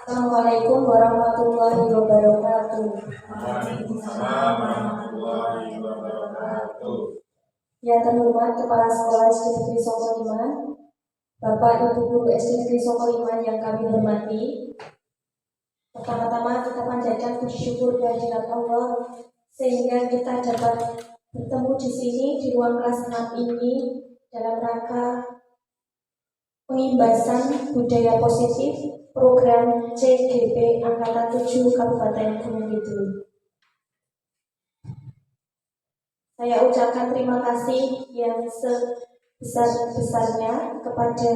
Assalamualaikum warahmatullahi wabarakatuh. Waalaikumsalam warahmatullahi wabarakatuh. Yang terhormat Kepala Sekolah SD Negeri Soko Liman, Bapak Ibu Guru SD Negeri Soko Liman yang kami hormati. Pertama-tama kita panjatkan puji syukur kehadirat Allah sehingga kita dapat bertemu di sini di ruang kelas 6 ini dalam rangka pengimbasan budaya positif program CGP Angkatan 7 Kabupaten Gunung Kidul. Saya ucapkan terima kasih yang sebesar-besarnya kepada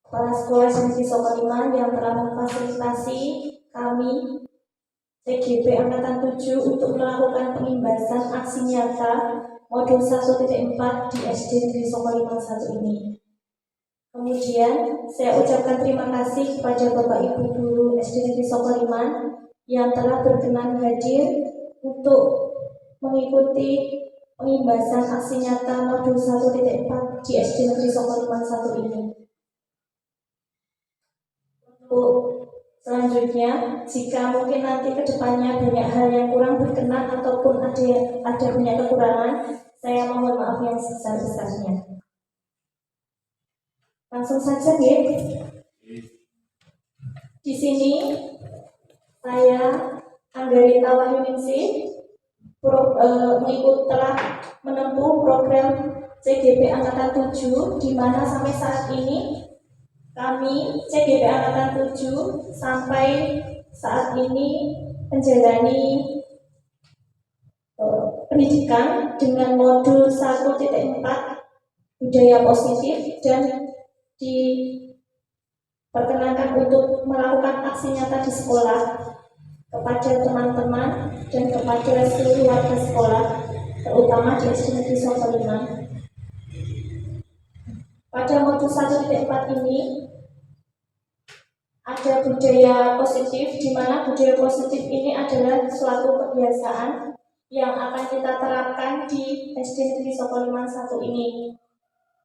Kepala Sekolah SD Soko Liman yang telah memfasilitasi kami CGP Angkatan 7 untuk melakukan pengimbasan aksi nyata modul 1.4 di SD Negeri Soko Liman 1 ini. Kemudian saya ucapkan terima kasih kepada Bapak Ibu Guru SD Negeri Soko Liman yang telah berkenan hadir untuk mengikuti pengimbasan aksi nyata modul 1.4 di SD Negeri Soko Liman 1 ini. Untuk selanjutnya, jika mungkin nanti ke depannya banyak hal yang kurang berkenan ataupun ada banyak kekurangan, saya mohon maaf yang sebesar-besarnya. Langsung saja, ya. Di sini saya Anggarita Wahyuningsih telah menempuh program CGP Angkatan 7, di mana sampai saat ini kami CGP Angkatan 7 sampai saat ini menjalani pendidikan dengan modul 1.4 budaya positif dan diperkenankan untuk melakukan aksi nyata di sekolah kepada teman-teman dan kepada seluruh warga sekolah, terutama di SD Negeri Soko Liman. Pada modul 1.4 ini ada budaya positif, di mana budaya positif ini adalah suatu kebiasaan yang akan kita terapkan di SD Negeri Soko Liman 1 ini.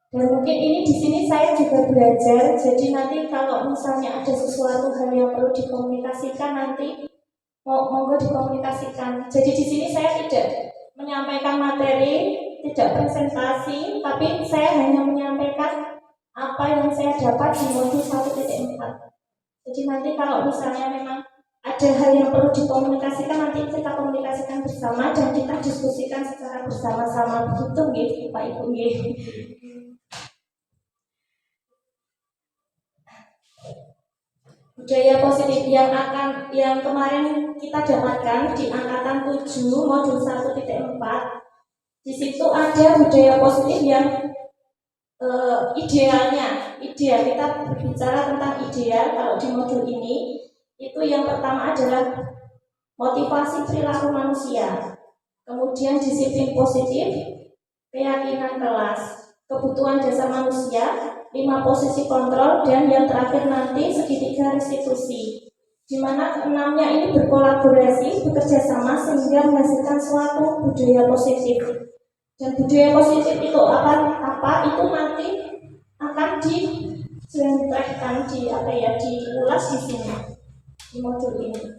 Dan mungkin ini di sini saya juga belajar, jadi nanti kalau misalnya ada sesuatu hal yang perlu dikomunikasikan nanti monggo dikomunikasikan. Jadi di sini saya tidak menyampaikan materi, tidak presentasi, tapi saya hanya menyampaikan apa yang saya dapat di modul 1.4. Jadi nanti kalau misalnya memang ada hal yang perlu dikomunikasikan, nanti kita komunikasikan bersama dan kita diskusikan secara bersama-sama. Begitu nggih, Pak Ibu nggih. Budaya positif yang kemarin kita dapatkan di angkatan 7 modul 1.4, di situ ada budaya positif yang ideal kita berbicara tentang ideal. Kalau di modul ini itu yang pertama adalah motivasi perilaku manusia, kemudian disiplin positif, keyakinan kelas, kebutuhan dasar manusia, 5 posisi kontrol, dan yang terakhir nanti segitiga restitusi, di mana keenamnya ini berkolaborasi, bekerja sama sehingga menghasilkan suatu budaya positif. Dan budaya positif itu apa itu nanti akan dijelentrehkan diulas di sini di modul ini.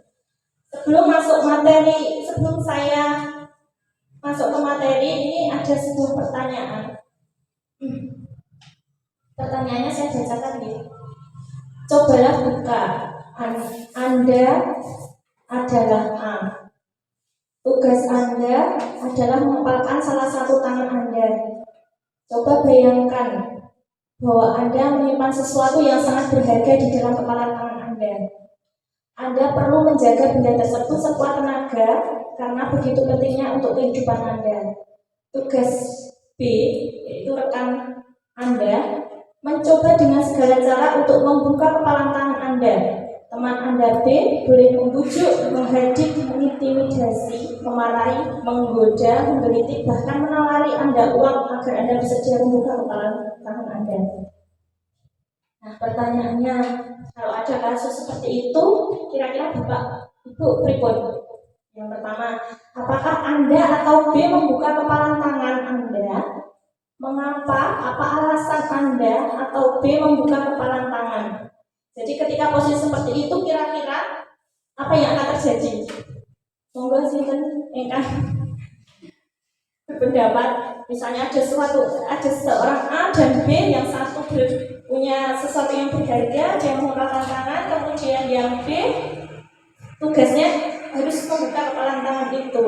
Sebelum saya masuk ke materi, ini ada sebuah pertanyaan. Pertanyaannya saya bacakan ya. Cobalah buka. Anda adalah A. Tugas Anda adalah mengepalkan salah satu tangan Anda. Coba bayangkan bahwa Anda menyimpan sesuatu yang sangat berharga di dalam kepalan tangan Anda. Anda perlu menjaga benda tersebut sekuat tenaga karena begitu pentingnya untuk kehidupan Anda. Tugas B, yaitu rekan Anda, mencoba dengan segala cara untuk membuka kepalan tangan Anda. Teman Anda B boleh membujuk, menghadik, mengintimidasi, memarahi, menggoda, menggelitik, bahkan menawari Anda uang agar Anda bersedia membuka kepalan tangan Anda. Nah, pertanyaannya, kalau ada kasus seperti itu, kira-kira Bapak Ibu pripun? Yang pertama, apakah Anda atau B membuka kepalan tangan Anda? Mengapa? Apa alasan Anda atau B membuka kepalan tangan? Jadi ketika posisi seperti itu kira-kira apa yang akan terjadi? Monggo sinten ingkang berpendapat, misalnya ada seorang A dan B yang satu punya sesuatu yang berharga, dia mengulurkan tangan, kemudian yang B tugasnya harus membuka kepalan tangan itu.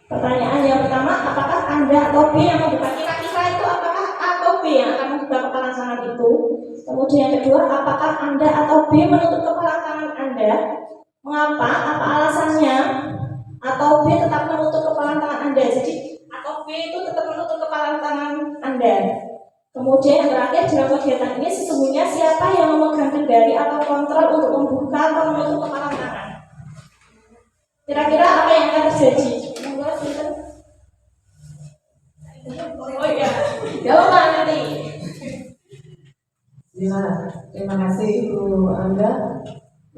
Pertanyaan yang pertama, apakah Anda atau B yang membuka? Kira-kira itu apakah A atau B yang akan membuka kepalan tangan itu? Kemudian yang kedua, apakah Anda atau B menutup kepalan tangan Anda? Mengapa? Apa alasannya? Atau B tetap menutup kepalan tangan Anda? Jadi atau B itu tetap menutup kepalan tangan Anda. Kemudian yang terakhir, dalam kegiatan ini sesungguhnya siapa yang memegang kendali atau kontrol untuk membuka atau menutup kepalan tangan? Kira-kira apa yang akan terjadi? Monggo sinten. Oh iya, jawab nanti. Ya, terima kasih Ibu Angga.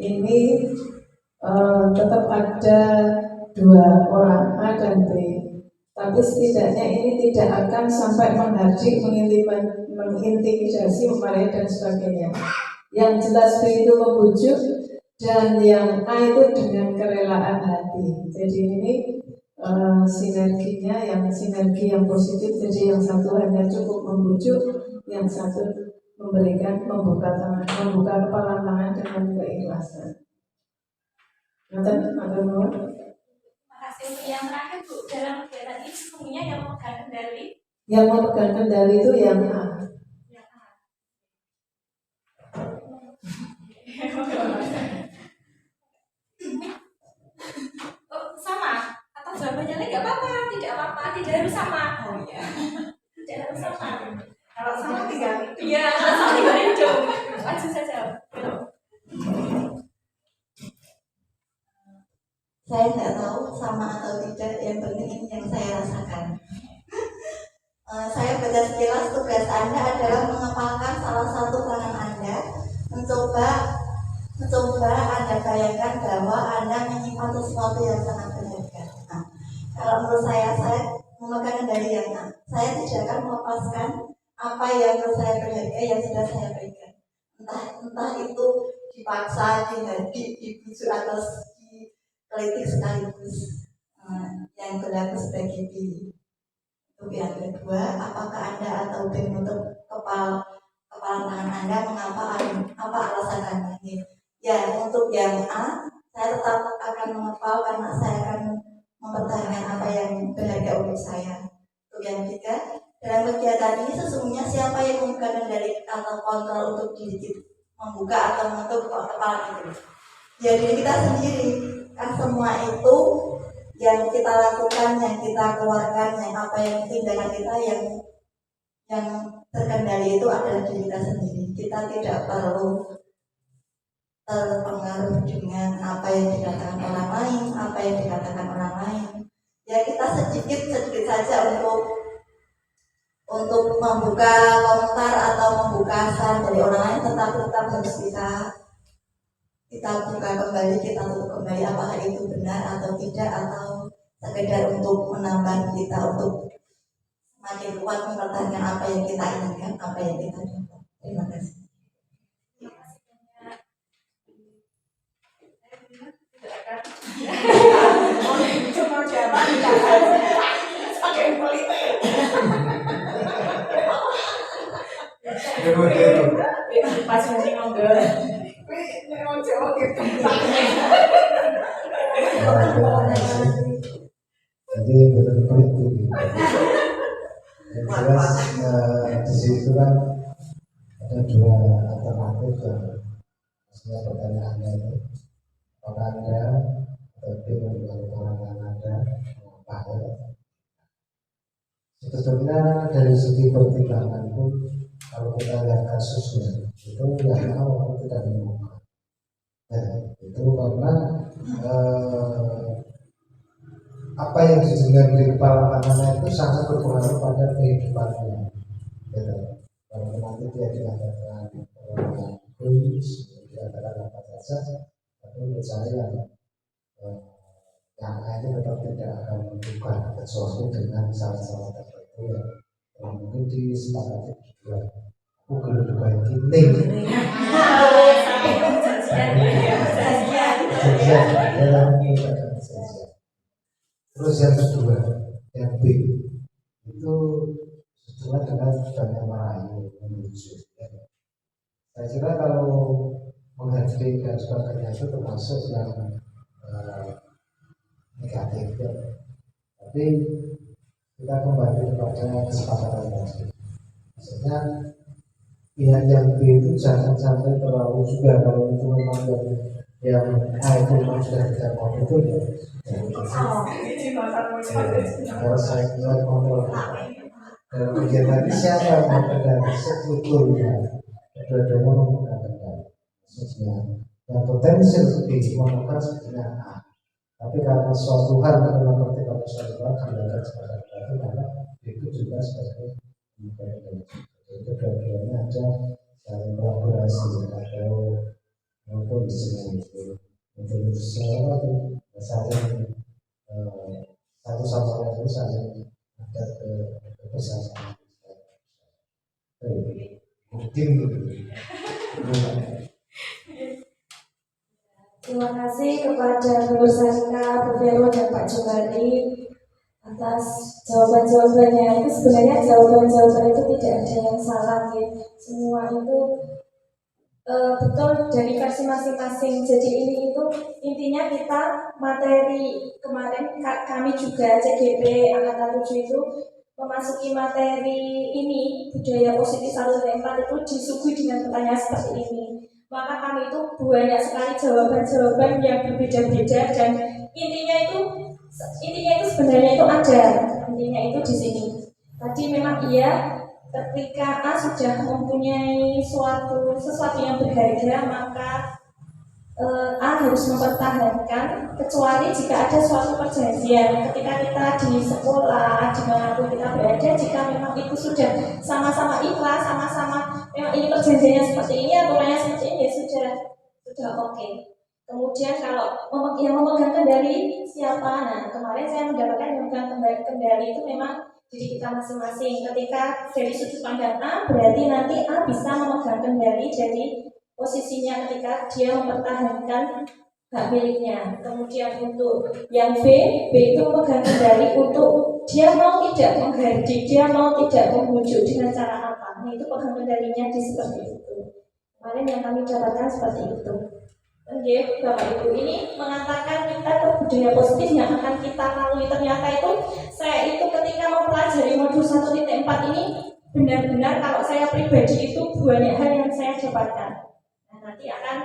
Ini tetap ada dua orang A dan B, tapi setidaknya ini tidak akan sampai menghardik, mengintimidasi, memarahi dan sebagainya. Yang jelas B itu membujuk dan yang A itu dengan kerelaan hati. Jadi ini sinerginya yang sinergi yang positif. Jadi yang satu hanya cukup membujuk, yang satu membuka kepala tangan dengan keikhlasan. Terima kasih untuk yang terakhir Bu. Dalam kegiatan ini sesungguhnya yang memegang kendali. Yang memegang kendali itu yang A. Sama atau jawabannya nggak apa-apa, tidak apa-apa, tidak harus sama. Oh iya, tidak harus sama. Kalau sama tinggal itu. Iya, kalau sama tinggal itu. Maju saja. Saya nggak tahu sama atau tidak, yang penting ini yang saya rasakan. Saya baca sekilas, tugas Anda adalah mengepalkan salah satu tangan Anda, mencoba Anda bayangkan bahwa Anda menyimpan sesuatu yang sangat berharga. Nah, kalau menurut saya memegang kendali yang saya tidak akan melepaskan apa yang menurut saya berharga yang sudah saya berikan. Entah itu dipaksa, dibujuk atau politik sekaligus. Yang berlaku sebagai B. Untuk yang kedua, apakah Anda atau B menutup kepala tangan Anda? Apa alasan Anda? Ya, untuk yang A, saya tetap akan mengepal karena saya akan mempertahankan apa yang berharga untuk saya. Untuk yang ketiga, dalam kegiatan ini sesungguhnya siapa yang membuka kendali atau kontrol untuk diri membuka atau menutup kepala itu? Ya, diri kita sendiri. Kan semua itu yang kita lakukan, yang kita keluarkan, yang apa yang tindakan kita yang terkendali itu adalah diri kita sendiri. Kita tidak perlu terpengaruh dengan apa yang dikatakan orang lain, apa yang dikatakan orang lain. Ya, kita sedikit saja untuk membuka komentar atau membuka saran dari orang lain, tetapi tetap harus kita buka kembali, kita tutup kembali apakah itu benar atau tidak, atau sekedar untuk menambah kita untuk semakin kuat mempertahankan apa yang kita inginkan, apa yang kita dapat. Terima kasih. Cuma jawaban pakai politik. Pas masih ngobrol. Jadi betul-betul itu. Yang jelas di situ kan ada dua alternatif yang maksudnya pertanyaannya itu apakah Anda lebih membuat orang Anda apa ya? Sebetulnya dari segi pertimbangan pun kalau kita lihat kasusnya itu yang awal tidak menemukan. Itu karena apa yang didengar di kepala tangannya itu sangat berpengaruh pada kehidupannya. Gitu. Kalau nanti dia dikatakan orang yang egois, dikatakan apa saja, tapi menurut saya yang lainnya tetap tidak akan membuka kecuali dengan salah-salah tertentu yang mungkin disepakati berdua. Google juga ini. Terus yang kedua, yang B itu sesuai dengan banyak merayu menuju. Saya kira kalau menghargai dan sebagainya itu termasuk yang negatif ya. Tapi kita kembali kepada kesepakatan tadi. Maksudnya pihak yang B itu jangan sampai terlalu juga kalau itu memang yang A itu memang sudah tidak mau itu ya. Harus saya kontrol. Dan kegiatan ini siapa yang mengkendali sebetulnya kedua-duanya memegang kendali. Maksudnya yang potensial dimanfaatkan sebetulnya A. Tapi karena suatu hal karena pertimbangan suatu hal kendalikan sebagai itu maka itu juga sebagai memegang kendali. Jadi kedua-duanya ada saling kolaborasi atau maupun disini untuk sesuatu saling satu sama lain itu saling ada kebersamaan. Mungkin Terima kasih kepada Bu Sarika, Bu Vero, dan Pak Jumali atas jawaban-jawabannya. Itu sebenarnya jawaban-jawaban itu tidak ada yang salah ya. Semua itu betul dari versi masing-masing. Jadi ini itu intinya kita materi kemarin kami juga CGP Angkatan 7 itu memasuki materi ini budaya positif 1 dan 4 itu disuguhi dengan pertanyaan seperti ini. Maka kami itu banyak sekali jawaban-jawaban yang berbeda-beda dan intinya itu sebenarnya itu ada intinya itu di sini. Tadi memang iya ketika A sudah mempunyai sesuatu yang berharga maka A harus mempertahankan kecuali jika ada suatu perjanjian ketika kita di sekolah dimanapun kita berada jika memang itu sudah sama-sama ikhlas sama-sama memang ini perjanjiannya seperti ini aturannya seperti ini ya sudah oke. Kemudian kalau yang memegang kendali siapa? Nah kemarin saya mendapatkan yang memegang kendali itu memang diri kita masing-masing. Ketika dari sudut pandang A berarti nanti A bisa memegang kendali dari posisinya ketika dia mempertahankan hak miliknya. Kemudian untuk yang B itu memegang kendali untuk dia mau tidak menghardik, dia mau tidak membujuk dengan cara apa. Nah itu pegang kendalinya di seperti itu. Kemarin yang kami dapatkan seperti itu. Oke, Bapak Ibu ini mengantarkan kita ke budaya positif yang akan kita lalui. Ternyata itu saya itu ketika mempelajari modul 1.4 ini benar-benar kalau saya pribadi itu banyak hal yang saya dapatkan. Nanti akan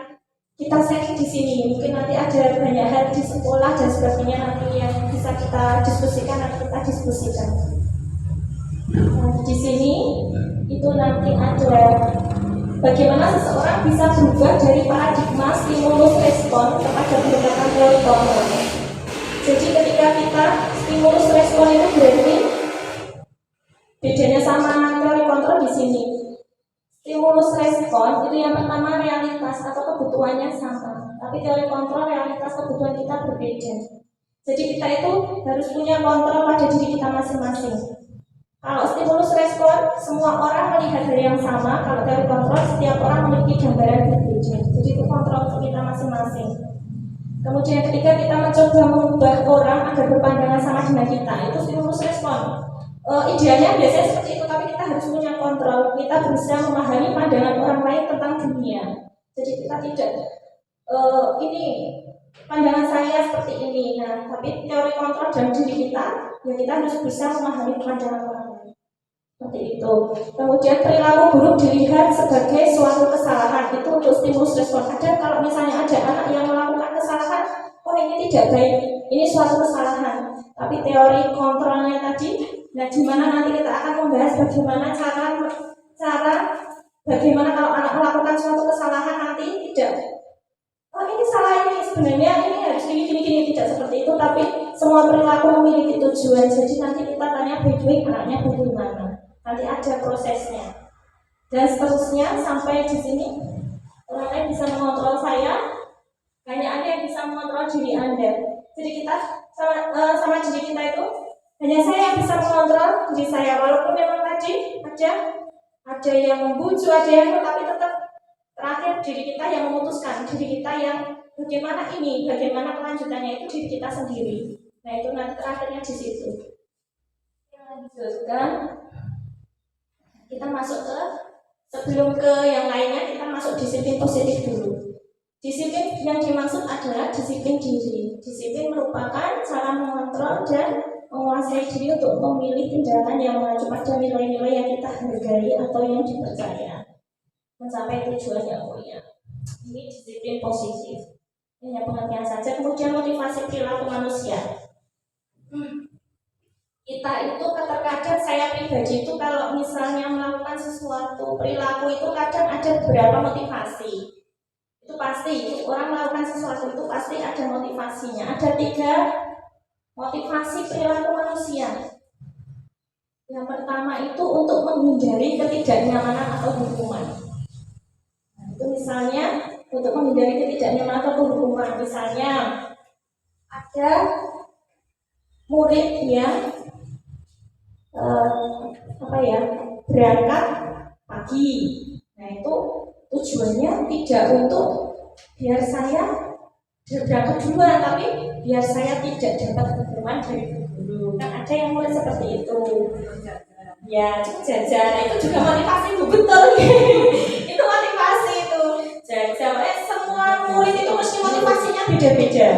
kita sharing di sini. Mungkin nanti ada banyak hal di sekolah dan sebagainya nanti yang bisa kita diskusikan nanti kita diskusikan. Nah, di sini itu nanti ada bagaimana seseorang bisa berubah dari paradigma stimulus respon kepada pendekatan teori kontrol. Jadi ketika kita stimulus respon itu berarti bedanya sama teori kontrol di sini. Stimulus respon itu yang pertama realitas atau kebutuhannya sama, tapi teori kontrol realitas kebutuhan kita berbeda. Jadi kita itu harus punya kontrol pada diri kita masing-masing. Kalau stimulus respon semua orang melihat hal yang sama, kalau teori kontrol setiap orang memiliki gambaran berbeda. Jadi itu kontrol untuk kita masing-masing. Kemudian ketika kita mencoba mengubah orang agar berpandangan sama dengan kita, itu stimulus respon. Idealnya biasanya seperti itu, tapi kita harus punya kontrol. Kita berusaha memahami pandangan orang lain tentang dunia. Jadi kita tidak ini pandangan saya seperti ini. Nah, tapi teori kontrol dalam diri kita, ya kita harus bisa memahami pandangan orang lain. Seperti itu. Kemudian perilaku buruk dilihat sebagai suatu kesalahan itu untuk stimulus respon. Ada kalau misalnya ada anak yang melakukan kesalahan, oh ini tidak baik, ini suatu kesalahan. Tapi teori kontrolnya tadi. Nah, di mana nanti kita akan membahas bagaimana bagaimana kalau anak melakukan suatu kesalahan nanti tidak. Oh ini salah ini sebenarnya ini harus gini tidak seperti itu. Tapi semua perilaku memiliki tujuan. Jadi nanti kita tanya baik-baik anaknya bagaimana. Nanti ada prosesnya. Dan seterusnya sampai di sini orang lain bisa mengontrol saya. Hanya Anda yang bisa mengontrol diri Anda. Jadi kita sama diri kita itu. Hanya saya yang bisa mengontrol diri saya, walaupun memang tadi ada Ada yang membujuk, ada yang tapi tetap terakhir diri kita yang memutuskan, diri kita yang bagaimana kelanjutannya itu diri kita sendiri. Nah itu nanti terakhirnya di situ. Lanjutkan, kita masuk ke sebelum ke yang lainnya kita masuk disiplin positif dulu. Disiplin yang dimaksud adalah disiplin diri. Disiplin merupakan cara mengontrol dan menguasai diri untuk memilih tindakan yang mengacu pada nilai-nilai yang kita hargai atau yang dipercaya mencapai tujuan yang mulia. Ini disiplin positif. Ini hanya pengertian saja. Kemudian motivasi perilaku manusia. Kita itu terkadang saya pribadi itu kalau misalnya melakukan sesuatu perilaku itu kadang ada beberapa motivasi. Itu pasti orang melakukan sesuatu itu pasti ada motivasinya. Ada 3 motivasi perilaku manusia. Yang pertama itu untuk menghindari ketidaknyamanan atau hukuman. Nah, itu misalnya untuk menghindari ketidaknyamanan atau hukuman. Misalnya ada murid yang berangkat pagi. Nah itu tujuannya tidak untuk biar saya berangkat duluan, tapi biar saya tidak dapat hukuman dari guru. Kan ada yang mulai seperti itu. Ya, jajan itu juga motivasi betul. Itu motivasi itu. Jajan. Semua murid itu mesti motivasinya beda-beda.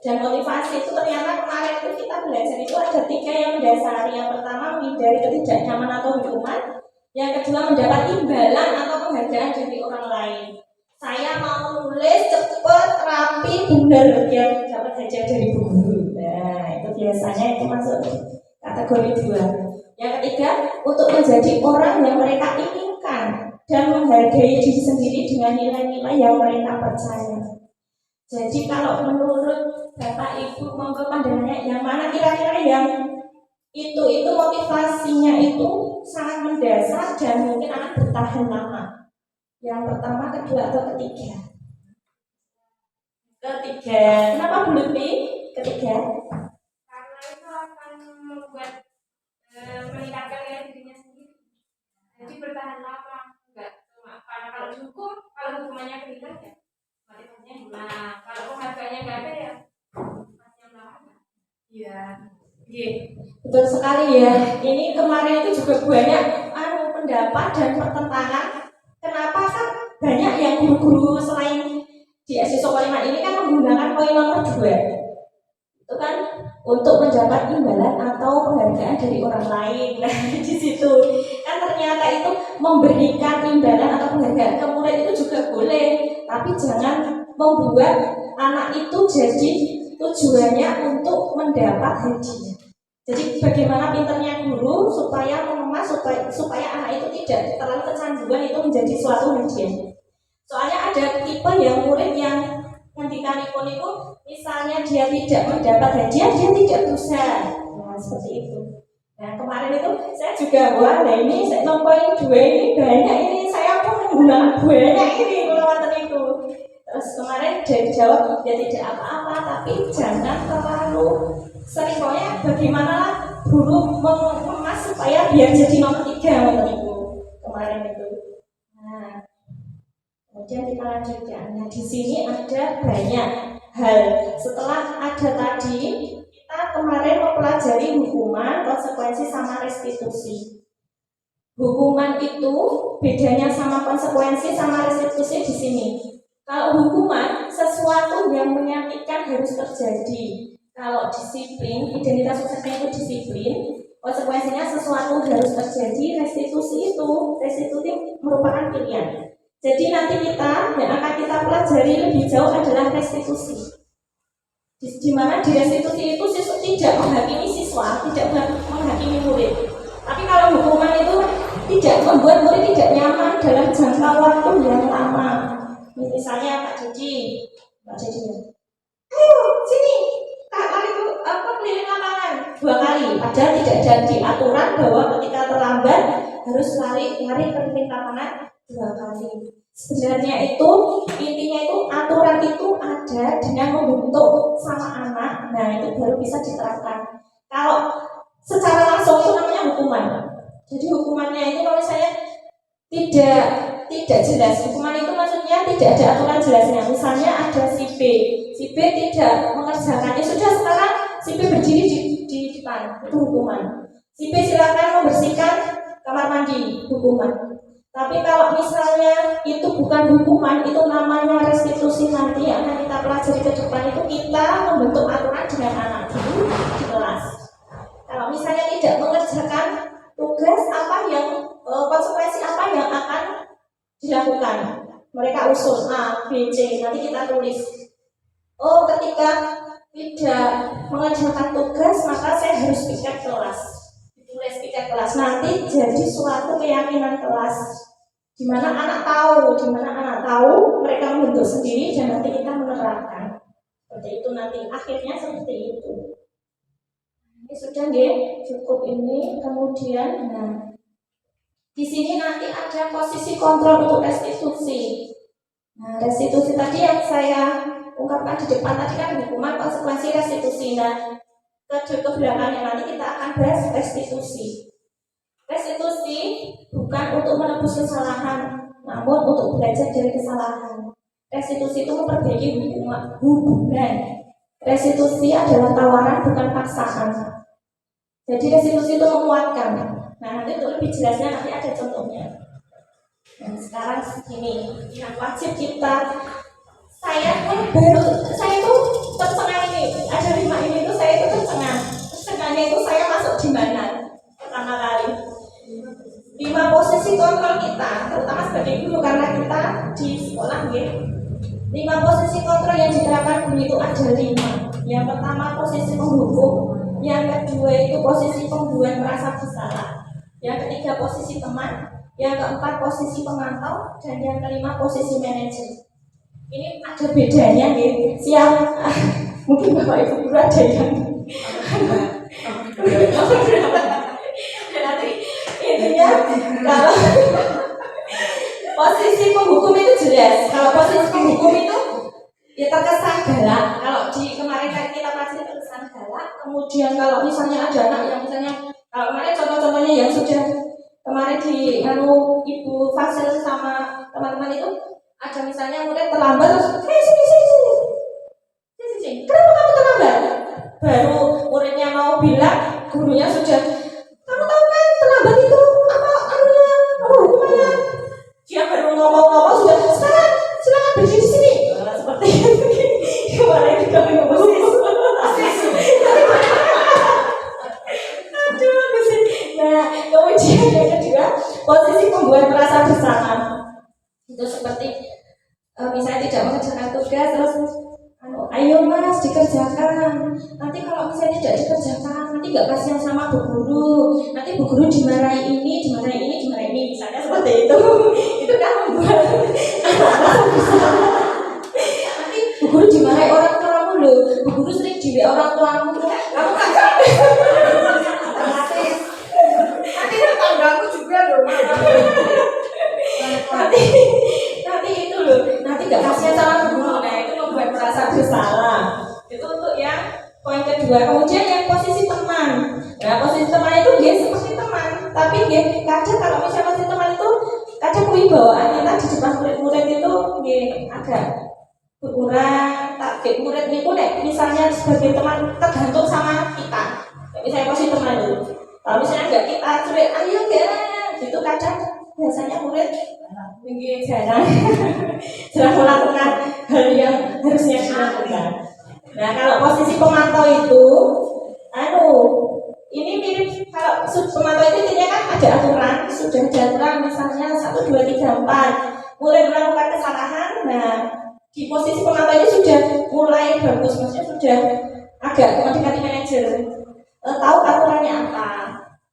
Dan motivasi itu ternyata kemarin itu kita belajar itu ada 3 yang mendasari. Yang pertama menghindari ketidaknyamanan atau hukuman. Yang kedua mendapat imbalan atau penghargaan dari orang lain. Saya mau nulis cepat, rapi, benar biar dapat hadiah dari guru. Nah, itu biasanya itu masuk kategori 2. Yang ketiga, untuk menjadi orang yang mereka inginkan dan menghargai diri sendiri dengan nilai-nilai yang mereka percaya. Jadi kalau menurut Bapak Ibu monggo pandangannya yang mana kira-kira yang itu motivasinya itu sangat mendasar dan mungkin akan bertahan lama. Yang pertama, kedua, atau ketiga? Ketiga. Kenapa belum ketiga? Karena itu akan membuat meningkatkan nilai dirinya sendiri. Jadi bertahan lama, enggak cuma karena kalau dihukum, kalau hukumannya ringan ya motivasinya hilang. Kalau penghargaannya enggak ada ya masih yang lama. Iya. Betul sekali ya. Ini kemarin itu juga banyak pendapat dan pertentangan. Kenapa kan banyak yang guru-guru selain di SD Sokolima ini kan menggunakan poin nomor 2 itu kan untuk mendapat imbalan atau penghargaan dari orang lain. Nah di situ kan ternyata itu memberikan imbalan atau penghargaan ke murid itu juga boleh, tapi jangan membuat anak itu jadi tujuannya untuk mendapat hadiah. Jadi bagaimana pinternya guru supaya mengemas supaya anak itu tidak terlalu kecanduan itu menjadi suatu hadiah. Soalnya ada tipe yang murid yang ngendikanipun itu misalnya dia tidak mendapat hadiah dia tidak berusaha. Nah seperti itu. Nah kemarin itu saya juga ini saya nompoin 2 ini banyak ini saya pun menggunakan banyak ini kelewatan itu. Terus kemarin dia jawab dia tidak apa-apa tapi jangan terlalu sering. Pokoknya bagaimana guru mengemas supaya biar jadi nomor 3 itu kemarin itu. Nah, kemudian kita lanjutkan. Nah, di sini ada banyak hal. Setelah ada tadi, kita kemarin mempelajari hukuman, konsekuensi sama restitusi. Hukuman itu bedanya sama konsekuensi sama restitusi di sini. Kalau hukuman sesuatu yang menyakitkan harus terjadi. Kalau disiplin, identitas suksesnya itu disiplin, konsekuensinya sesuatu harus terjadi. Restitusi merupakan pilihan. Jadi nanti kita yang akan kita pelajari lebih jauh adalah restitusi. Di mana di restitusi itu siswa tidak menghakimi siswa, tidak menghakimi murid. Tapi kalau hukuman itu tidak membuat murid tidak nyaman dalam jangka waktu yang lama. Misalnya Mbak Cici, ayo sini. Keliling lapangan 2 kali, padahal tidak jadi aturan bahwa ketika terlambat harus lari keliling lapangan 2 kali. Sebenarnya itu intinya itu aturan itu ada dengan membentuk sama anak. Nah itu baru bisa diterapkan. Kalau secara langsung itu namanya hukuman. Jadi hukumannya itu kalau saya tidak jelas. Hukuman itu maksudnya tidak ada aturan jelasnya. Misalnya ada si B tidak mengerjakannya, sudah sekarang si B berdiri di depan, itu hukuman. Si B silakan membersihkan kamar mandi, hukuman. Tapi kalau misalnya itu bukan hukuman, itu namanya restitusi, nanti akan kita pelajari ke depan. Itu kita membentuk aturan dengan anak dulu di kelas. Kalau misalnya tidak mengerjakan tugas, apa yang konsekuensi apa yang akan dilakukan? Mereka usul A, B, C, nanti kita tulis. Oh, ketika tidak mengerjakan tugas, maka saya harus piket kelas. Ditulis piket kelas. Nanti jadi suatu keyakinan kelas, di mana anak tahu, mereka membentuk sendiri dan nanti kita menerapkan. Seperti itu nanti akhirnya seperti itu. Ini sudah cukup ini. Kemudian, di sini nanti ada posisi kontrol untuk restitusi. Nah, restitusi tadi yang saya ungkapkan di depan tadi kan hukuman, konsekuensi, restitusi. Nah, ke belakangnya nanti kita akan bahas restitusi. Restitusi bukan untuk menebus kesalahan, namun untuk belajar dari kesalahan. Restitusi itu memperbaiki hubungan. Restitusi adalah tawaran, bukan paksaan. Jadi restitusi itu menguatkan. Nah, nanti untuk lebih jelasnya nanti ada contohnya. Dan sekarang ini yang wajib kita, saya itu tercengang ini, ada 5 ini itu saya itu tercengang. Tercengangnya itu saya masuk di mana pertama kali. 5 posisi kontrol kita, terutama sebagai guru karena kita di sekolah 5 posisi kontrol yang diterapkan guru itu ada 5. Yang pertama posisi penghukum, yang kedua itu posisi pembuat merasa bersalah, yang ketiga posisi teman, yang keempat posisi pemantau, dan yang kelima posisi manajer. Ini ada bedanya siap. Mungkin Bapak Ibu guru ada yang nanti intinya kalau posisi penghukum itu jelas. Kalau posisi penghukum itu ya terkesan galak. Kalau di kemarin kita pelajari terkesan galak. Kemudian kalau misalnya ada anak yang misalnya, kalau kemarin contoh-contohnya yang sudah kemarin di Ibu Fasil sama teman-teman itu, ada misalnya murid terlambat terus, sini, kenapa kamu terlambat? Baru muridnya mau bilang, gurunya sudah, kamu tahu kan terlambat itu apa hukumannya? Dia baru ngomong-ngomong sudah, silakan berdiri di sini. Seperti itu. Kemarin kita ngomong. Nah, kemudian yang kedua, posisi pembuat merasa bersalah. Itu seperti misalnya tidak mengerjakan tugas, terus ayo mas dikerjakan. Nanti kalau misalnya tidak dikerjakan, nanti nggak kasihan sama bu guru. Nanti bu guru dimarahi ini, misalnya seperti itu. Itu kan membuat nanti bu guru dimarahi orang tuamu loh. Bu guru sering dilihat orang tuamu. Kamu kan nanti tetanggamu juga loh. Nanti itu loh, nanti gak kasihan sama guru. Nah itu membuat merasa bersalah. Itu untuk yang poin kedua. Kemudian yang posisi teman. Nah posisi teman itu dia seperti teman, tapi dia kadang kalau misalnya posisi teman itu kadang kewibawaan kita di depan murid-murid itu agak berkurang. Target murid itu misalnya sebagai teman tergantung sama kita. Misalnya posisi teman itu, kalau misalnya enggak kita suruh ayo gitu, kadang biasanya murid mungkin jarang melakukan hal yang harusnya dilakukan. Nah kalau posisi pemantau itu, ini mirip kalau pemantau itu intinya kan ada aturan, sudah ada aturan misalnya 1, 2, 3, 4 mulai melakukan kesalahan. Nah di posisi pemantau ini sudah mulai bagus, maksudnya sudah agak mendekati manajer, tahu aturannya apa.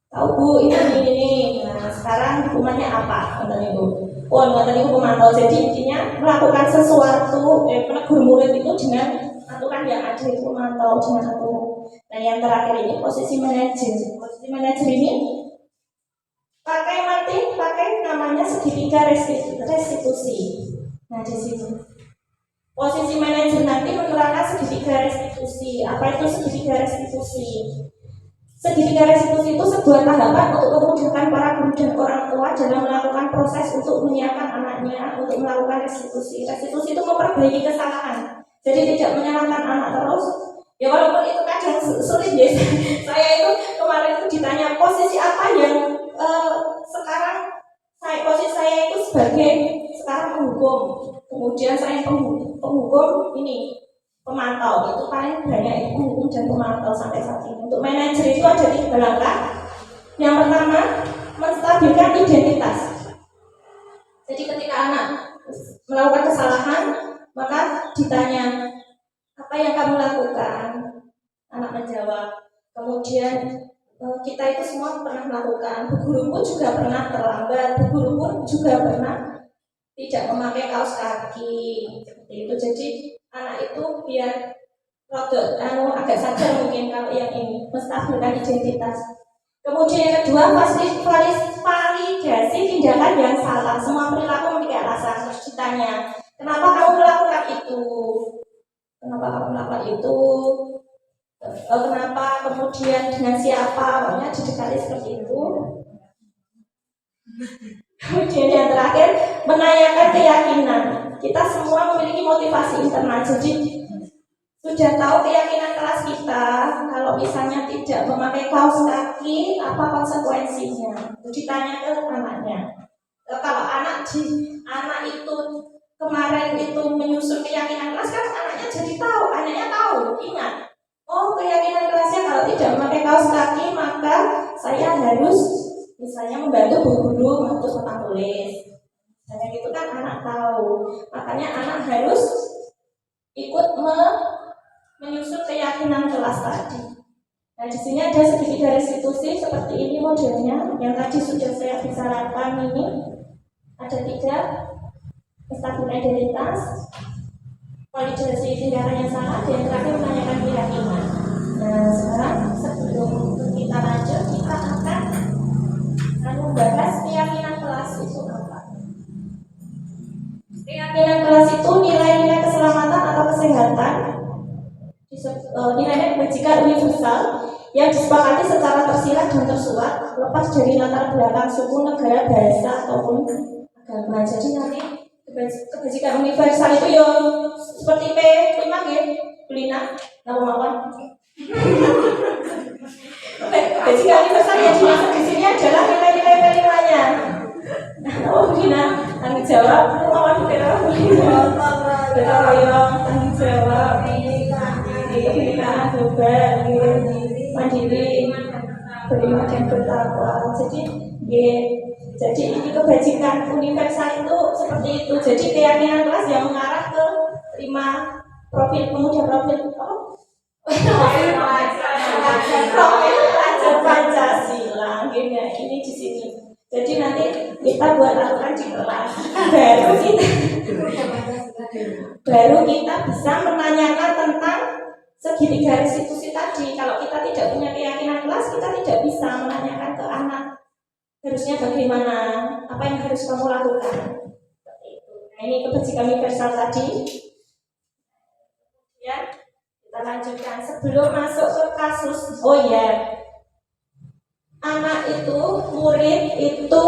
Tahu bu ini. Nah sekarang hukumannya apa? Nonton ibu. Nonton ibu pemantau. Jadi intinya melakukan sesuatu, menegur murid itu dengan aturan yang ada itu pemantau dengan aturan. Nah yang terakhir ini posisi manajer. Posisi manajer ini pakai namanya segitiga restitusi. Nah di sini posisi manajer nanti menerapkan segitiga restitusi. Apa itu segitiga restitusi? segitiga restitusi itu sebuah tahapan untuk memudahkan para guru dan orang tua dalam melakukan proses untuk menyiapkan anaknya untuk melakukan restitusi. Restitusi itu memperbaiki kesalahan, jadi tidak menyalahkan anak terus. Ya walaupun itu kadang sulit ya. Saya itu kemarin itu ditanya posisi apa yang sekarang posisi saya itu sebagai sekarang penghukum, kemudian saya penghukum ini pemantau, itu paling banyak itu penghukum dan pemantau sampai saat ini. Untuk manajer itu ada 3 langkah. Yang pertama, menstabilkan identitas. Jadi ketika anak melakukan kesalahan, maka ditanya, apa yang kamu lakukan? Anak menjawab. Kemudian kita itu semua pernah melakukan. Bu guru pun juga pernah terlambat. Bu guru pun juga pernah tidak memakai kaos kaki. Seperti itu. Jadi anak itu biar agak sadar mungkin kalau yang ini menstabilkan identitas. Kemudian yang kedua, validasi tindakan yang salah. Semua perilaku memiliki alasan. Terus ditanya, kenapa kamu melakukan itu? Kenapa kamu melakukan itu? Kenapa? Kemudian dengan siapa? Pokoknya didekati seperti itu. Kemudian yang terakhir, menanyakan keyakinan. Kita semua memiliki motivasi internal. Jadi sudah tahu keyakinan kelas kita, kalau misalnya tidak memakai kaos kaki, apa konsekuensinya? Ditanya ke anaknya. Kalau anak itu kemarin itu menyusun keyakinan kelas, kan anaknya jadi tahu, anaknya tahu, ingat. Oh, keyakinan kelasnya kalau tidak memakai kaos kaki, maka saya harus misalnya membantu bu guru untuk papan tulis. Misalnya gitu kan anak tahu. Makanya anak harus ikut menyusun keyakinan kelas tadi. Nah, di sini ada segitiga restitusi seperti ini modelnya. Yang tadi sudah saya bicarakan ini. Ada 3, menstabilkan identitas, validasi tindakan yang salah, dan terakhir menanyakan keyakinan. Nah, sekarang sebelum kita lanjut, kita akan membahas keyakinan kelas itu apa. Keyakinan kelas itu nilai-nilai keselamatan atau kesehatan, nilai-nilai kebajikan universal yang disepakati secara tersirat dan tersurat, lepas dari latar belakang suku, negara, bahasa ataupun agama. Jadi nanti kebajikan universal itu yo seperti P5 ya, Belina, nama-nama. Kebajikan universal yang dimaksud di sini adalah nilai-nilai P5-nya. Oh, Belina, tanggung jawab, mau dikira Belina, bertanggung tanggung jawab. Kita coba mandiri, beriman dan bertakwa. Jadi ini kebajikan universal itu seperti itu. Jadi keyakinan kelas yang mengarah ke 5 profil pemuda, profil pelajar Pancasila. Ini di sini. Jadi nanti kita buat aturan di kelas. Baru kita bisa menanyakan tentang segitiga restitusi tadi. Kalau kita tidak punya keyakinan kelas, kita tidak bisa menanyakan ke anak harusnya bagaimana, apa yang harus kamu lakukan. Nah, ini kebajikan universal tadi. Ya, kita lanjutkan sebelum masuk ke kasus. Oh ya, anak itu, murid itu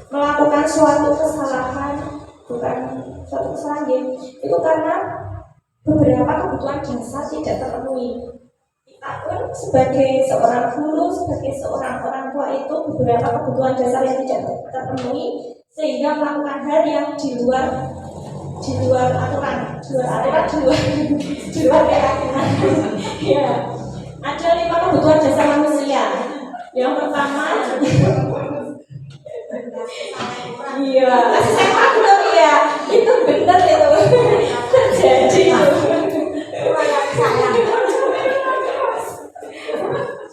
melakukan suatu kesalahan, bukan suatu kesalahan, itu karena beberapa kebutuhan dasar tidak terpenuhi. Kita pun sebagai seorang guru, sebagai seorang orang tua itu beberapa kebutuhan dasar yang tidak terpenuhi sehingga melakukan hal yang di luar aturan, di luar keyakinan. Ya, ada 5 kebutuhan dasar manusia. Yang pertama, iya, itu benar itu terjadi.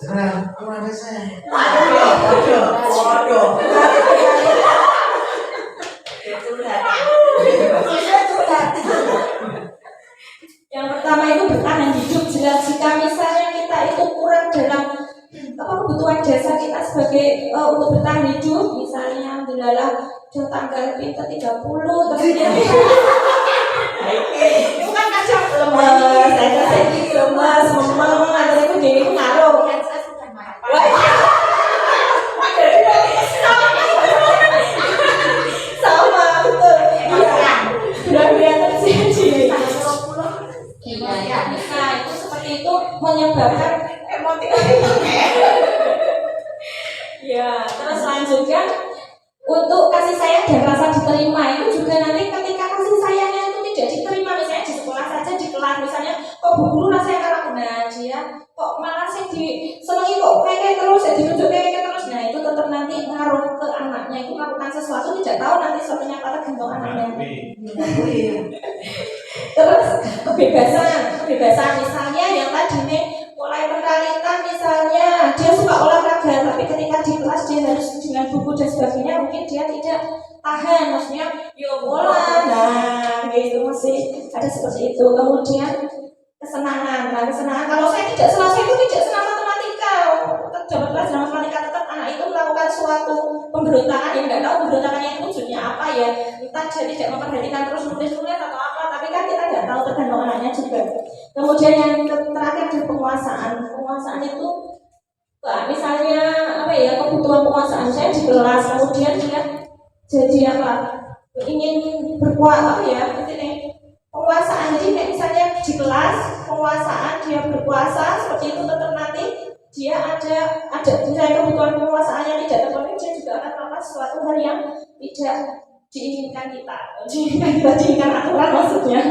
Sekarang aku ada saya. Yang pertama itu bertahan hidup. Jelas jika misalnya kita itu kurang dalam kebutuhan dasar kita sebagai untuk bertahan hidup, misalnya adalah tanggal kita 30 terus itu kan kacau lemes, saya lemes, memang atau itu jadi ngaruh. Iya, bisa itu seperti itu menyebabkan ya. Terus selanjutnya untuk kasih sayang dan rasa diterima itu juga nanti ketika kasih sayangnya itu tidak diterima, misalnya di sekolah saja, di kelas misalnya, kok bu guru rasanya kalah benar dia, kok malah sih senengi kok kayak terus, ya ditunjuk kayak terus. Nah itu tetap nanti ngaruh ke anaknya, itu melakukan sesuatu tidak tahu nanti suatunya apa tergantung anaknya. Terus kebebasan misalnya yang tadi nih mulai mentalitas, misalnya dia suka olahraga tapi ketika di kelas dia harus dengan buku dan sebagainya, mungkin dia tidak tahan, maksudnya yo bola, nah gitu masih ada seperti itu. Kemudian kesenangan, nah kesenangan kalau saya tidak selesai itu tidak senang matematika, dapat pelajaran matematika, tetap anak itu melakukan suatu pemberontakan yang nggak tahu pemberontakannya itu wujudnya apa ya, entah dia tidak memperhatikan terus nulis atau apa, tapi kan kita nggak tahu tergantung anaknya juga. Kemudian yang terakhir di penguasaan itu misalnya apa ya, kebutuhan penguasaan saya di kelas, kemudian dia jadi apa, ingin berkuasa apa ya, ini penguasaan. Jadi kayak misalnya di kelas penguasaan dia berkuasa seperti itu, tetap nanti dia ada misalnya kebutuhan penguasaannya tidak terpenuhi, dia juga akan melakukan suatu hal yang tidak diinginkan diinginkan aturan maksudnya.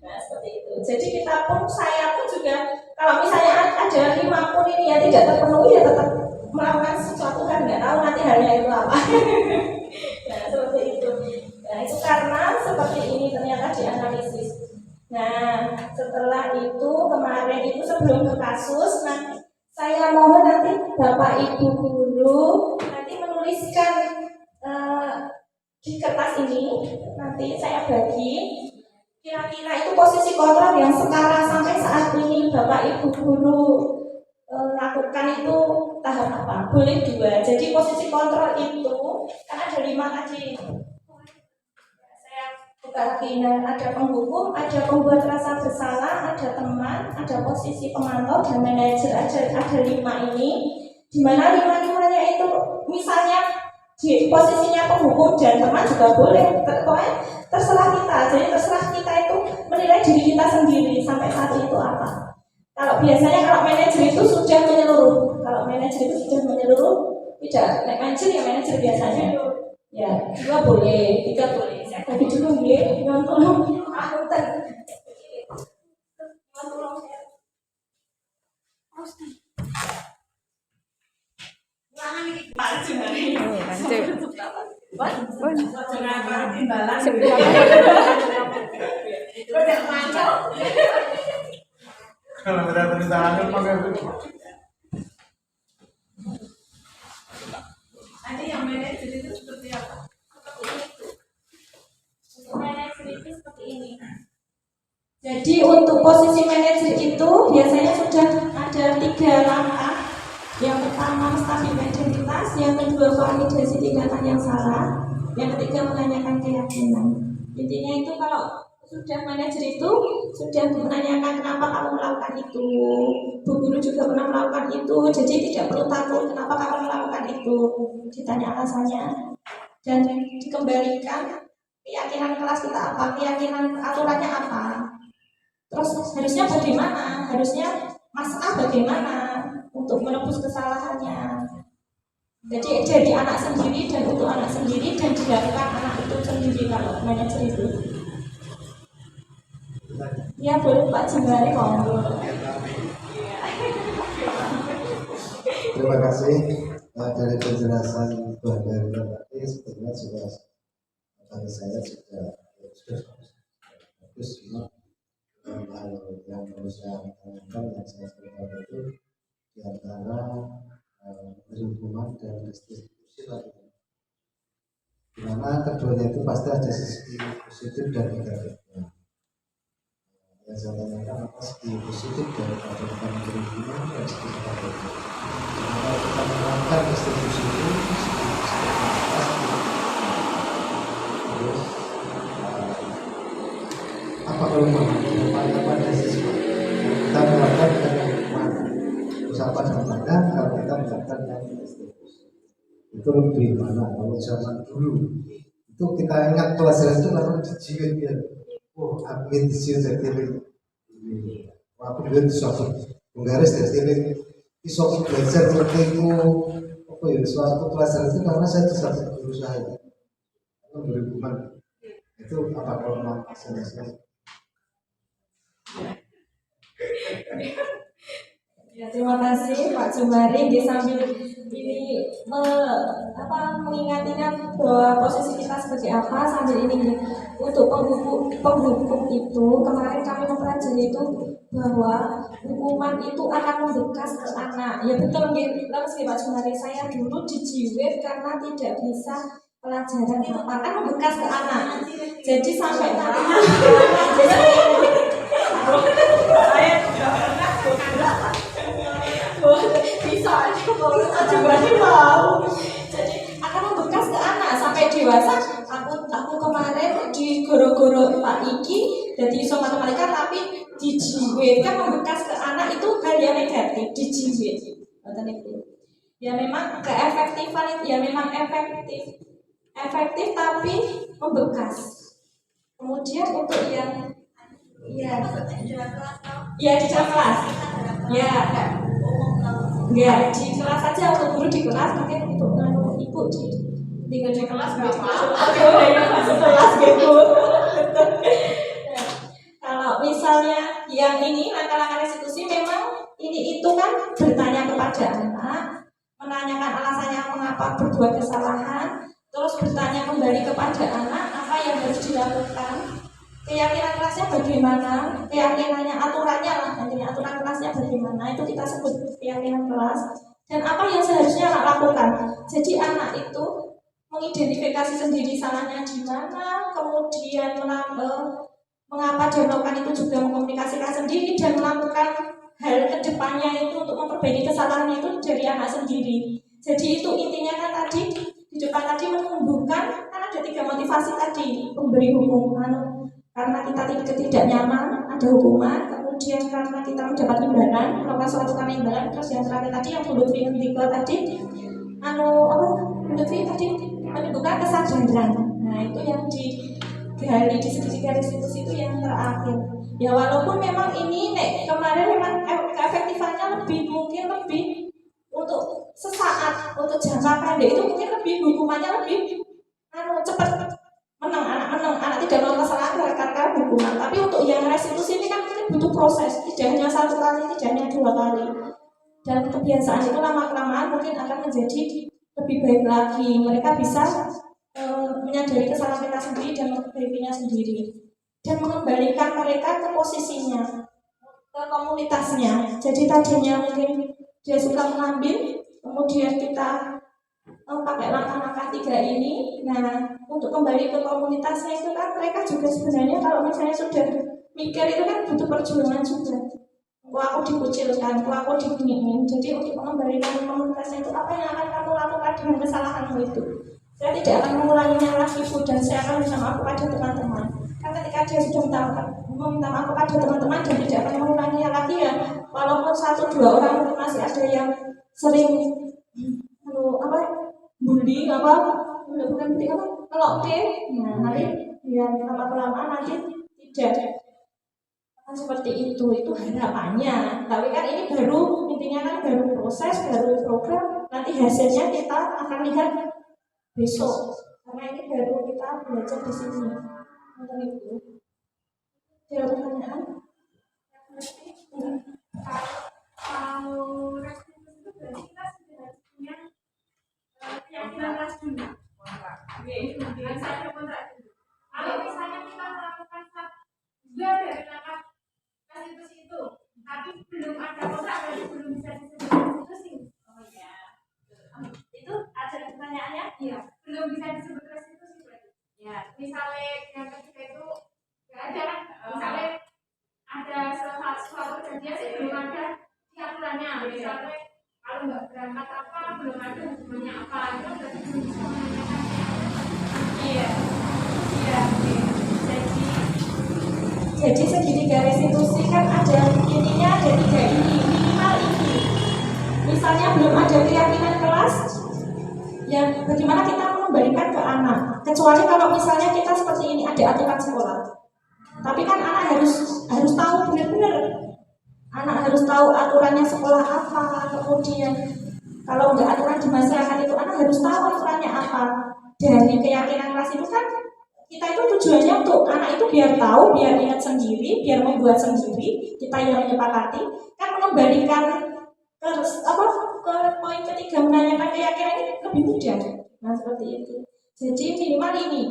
Nah seperti itu. Jadi kita pun, saya pun juga kalau misalnya ada 5 pun ini yang tidak terpenuhi ya tetap melakukan sesuatu kan nggak tahu nanti halnya itu apa. Nah seperti itu. Nah itu karena seperti ini ternyata dianalisis. Nah setelah itu kemarin itu sebelum ke kasus, nah saya mohon nanti Bapak Ibu guru nanti menuliskan di kertas ini, nanti saya bagi kira-kira itu posisi kontrol yang sekarang sampai saat ini Bapak Ibu guru lakukan itu tahap apa? Boleh 2. Jadi posisi kontrol itu kan ada 5 tadi. Saya buka lagi, ada penghukum, ada pembuat rasa bersalah, ada teman, ada posisi pemantau dan manajer. Ada 5 ini, di mana 5-limanya itu misalnya di posisinya penghukum dan teman juga boleh, pokoknya terserah kita. Jadi terserah kita itu menilai diri kita sendiri sampai saat itu apa. Kalau biasanya kalau manajer itu sudah menyeluruh, tidak naik manajer ya manajer biasanya ya 2 boleh, 3 boleh. Saya bagi dulu ya, tolong akuntan. Tolong saya. Kalau tidak tangan pakai Nanti yang manajer itu seperti apa? Manajer itu seperti ini. Jadi untuk posisi manajer itu biasanya sudah ada 3 langkah. Yang pertama menstabilkan identitas, yang kedua validasi tindakan yang salah, yang ketiga menanyakan keyakinan. Intinya itu kalau sudah manajer itu sudah menanyakan kenapa kamu melakukan itu, bu guru juga pernah melakukan itu, jadi tidak perlu takut kenapa kamu melakukan itu, ditanya alasannya dan dikembalikan keyakinan kelas kita apa, keyakinan aturannya apa, terus harusnya bagaimana, harusnya Mas A bagaimana untuk menebus kesalahannya. Jadi jadi anak sendiri dan untuk anak sendiri dan dilakukan anak itu sendiri kalau manajer itu. Ya boleh Pak Jembari ngomong. Terima kasih dari penjelasan Tuhan dari tadi sebetulnya sudah bagi saya sudah bagus, cuma hal yang harus saya tanyakan yang saya ceritakan itu di antara lingkungan dan distribusi lagi, di mana keduanya itu pasti ada sisi positif dan negatifnya. Yang saya tanyakan apa sisi positif daripada lingkungan dan sisi negatifnya. Kalau kita menerapkan distribusi itu terus apa keluhannya pada siswa kita menerapkan dengan lingkungan, terus apa dampaknya kalau kita menerapkan dengan distribusi itu lebih mana. Kalau zaman dulu itu kita ingat pelajaran itu lalu dijiwit ya, admin dijiwit jadi Aku dulu suatu penggaris dari sini iso belajar seperti itu apa ya suatu pelajaran itu karena saya di satu guru saya memberi hukuman itu apa kalau saya Ya, terima kasih Pak Jumari di sambil ini mengingatkan bahwa posisi kita seperti apa sambil ini untuk penghukum itu kemarin kami mempelajari itu bahwa hukuman itu akan membekas ke anak. Ya betul sih Pak Jumari, saya dulu dijiwet karena tidak bisa pelajaran apa kan membekas ke anak. Jadi sampai nanti saya tidak pernah bisa juga mau jadi akan membekas ke anak sampai dewasa. Aku kemarin di goro-goro Pak Iki jadi iso matematika tapi dijiwet kan membekas ke anak itu hal yang negatif dijiwet itu ya memang keefektifan ya memang efektif tapi membekas. Kemudian untuk yang ya di dalam kelas ya di kelas saja untuk guru di kelas mungkin untuk ibu di kelas nggak apa kelas gitu. Kalau misalnya yang ini langkah-langkah restitusi memang ini itu kan bertanya kepada anak, menanyakan alasannya mengapa berbuat kesalahan, terus bertanya kembali kepada anak apa yang harus dilakukan, keyakinan kelasnya bagaimana, keyakinannya aturannya lah, nantinya aturan kelasnya bagaimana itu kita sebut keyakinan kelas, dan apa yang seharusnya anak lakukan. Jadi anak itu mengidentifikasi sendiri salahnya di mana, kemudian mengapa dia melakukan itu juga mengkomunikasikan sendiri dan melakukan hal kedepannya itu untuk memperbaiki kesalahannya itu dari anak sendiri. Jadi itu intinya kan tadi di depan tadi menumbuhkan kan ada 3 motivasi tadi, memberi hukuman karena kita tidak nyaman ada hukuman, kemudian karena kita mendapat imbalan melakukan suatu karena imbalan, terus yang terakhir tadi yang bunuh diri ketiga tadi bunuh diri tadi menimbulkan kesadaran. Nah itu yang digali di segitiga restitusi itu yang terakhir. Ya walaupun memang ini kemarin memang keefektifannya mungkin lebih untuk sesaat, untuk jangka pendek itu mungkin lebih hukumannya lebih cepat anak tidak melakukan kesalahan karena hukuman. Tapi untuk yang restitusi ini kan butuh proses, tidak hanya 1 kali, tidak hanya 2 kali. Dan kebiasaan itu lama-kelamaan mungkin akan menjadi lebih baik lagi. Mereka bisa menyadari kesalahan mereka sendiri dan memperbaikinya sendiri dan mengembalikan mereka ke posisinya, ke komunitasnya. Jadi tadinya mungkin dia suka mengambil, kemudian kita pakai langkah-langkah 3 ini. Nah, untuk kembali ke komunitasnya itu kan mereka juga sebenarnya kalau misalnya sudah mikir itu kan butuh perjuangan juga. Aku dikucilkan, aku diginiin. Jadi untuk mengembalikan ke komunitasnya itu apa yang akan kamu lakukan dengan kesalahanmu itu? Saya tidak akan mengulanginya lagi, Bu, dan saya akan minta maaf kepada teman-teman. Kan ketika dia sudah meminta maaf kepada teman-teman dan tidak akan mengulanginya lagi ya, walaupun 1-2 orang mungkin masih ada yang sering bully bukan bully ngelokke. Nah nanti ya lama-kelamaan nanti tidak akan seperti itu harapannya. Tapi kan ini baru intinya kan baru proses, baru program, nanti hasilnya kita akan lihat besok karena ini baru kita belajar di sini. Untuk itu ada pertanyaan? Kalau restitusi itu berarti kita sudah punya keyakinan kelas dulu. Dengan saya kontrak dulu. Kalau misalnya kita melakukan juga dari langkah restitusi itu, tapi belum ada kontrak, berarti belum bisa disebut restitusi. Oh iya, itu ada pertanyaannya? Iya, belum bisa disebut restitusi berarti. Ya, misalnya yang ketiga itu nggak ada kan? Misalnya ada suatu kejadian sih belum ada aturannya. Misalnya kalau nggak berangkat apa, belum ada hukumannya apa, itu berarti belum bisa menanyakan. Iya. Jadi segitiga restitusi kan ada intinya ada 3 ini, minimal ini. Misalnya belum ada keyakinan kelas, ya bagaimana kita mengembalikan ke anak? Kecuali kalau misalnya kita seperti ini ada aturan sekolah. Tapi kan anak harus tahu benar-benar anak harus tahu aturannya sekolah apa, kemudian kalau nggak aturan di masyarakat itu anak harus tahu aturannya apa. Dari keyakinan kelas itu kan kita itu tujuannya untuk anak itu biar tahu, biar ingat sendiri, biar membuat sendiri. Kita yang menyepakati kan mengembalikan ke poin ketiga menanyakan keyakinan ini lebih mudah. Nah seperti itu. Jadi minimal ini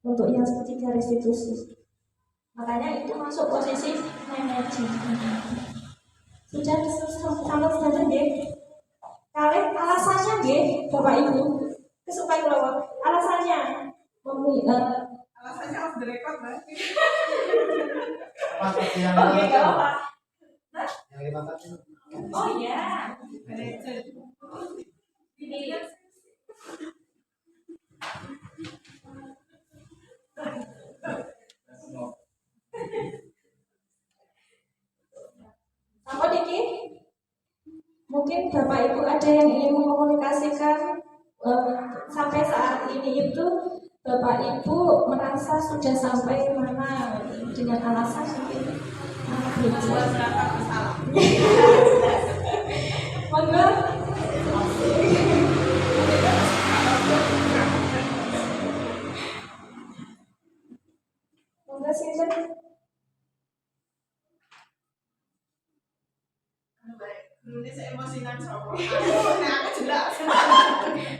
untuk yang ketiga restitusi. Makanya itu masuk posisi manajemen. Sudah sama saja deh. Kalian alasannya deh, Bapak Ibu, kesukaan kalau alasannya Alasannya off the record, Mbak. Apa yang Oke, nggak apa. yang 5 tadi? Oh iya. Ini lihat. apa Diki? Mungkin Bapak Ibu ada yang ingin mengkomunikasikan sampai saat ini itu Bapak Ibu merasa sudah sampai mana dengan alasan mungkin Berapa masalah? monggo. Monggo silakan. Ini saya emosian sama. Nah, jelas.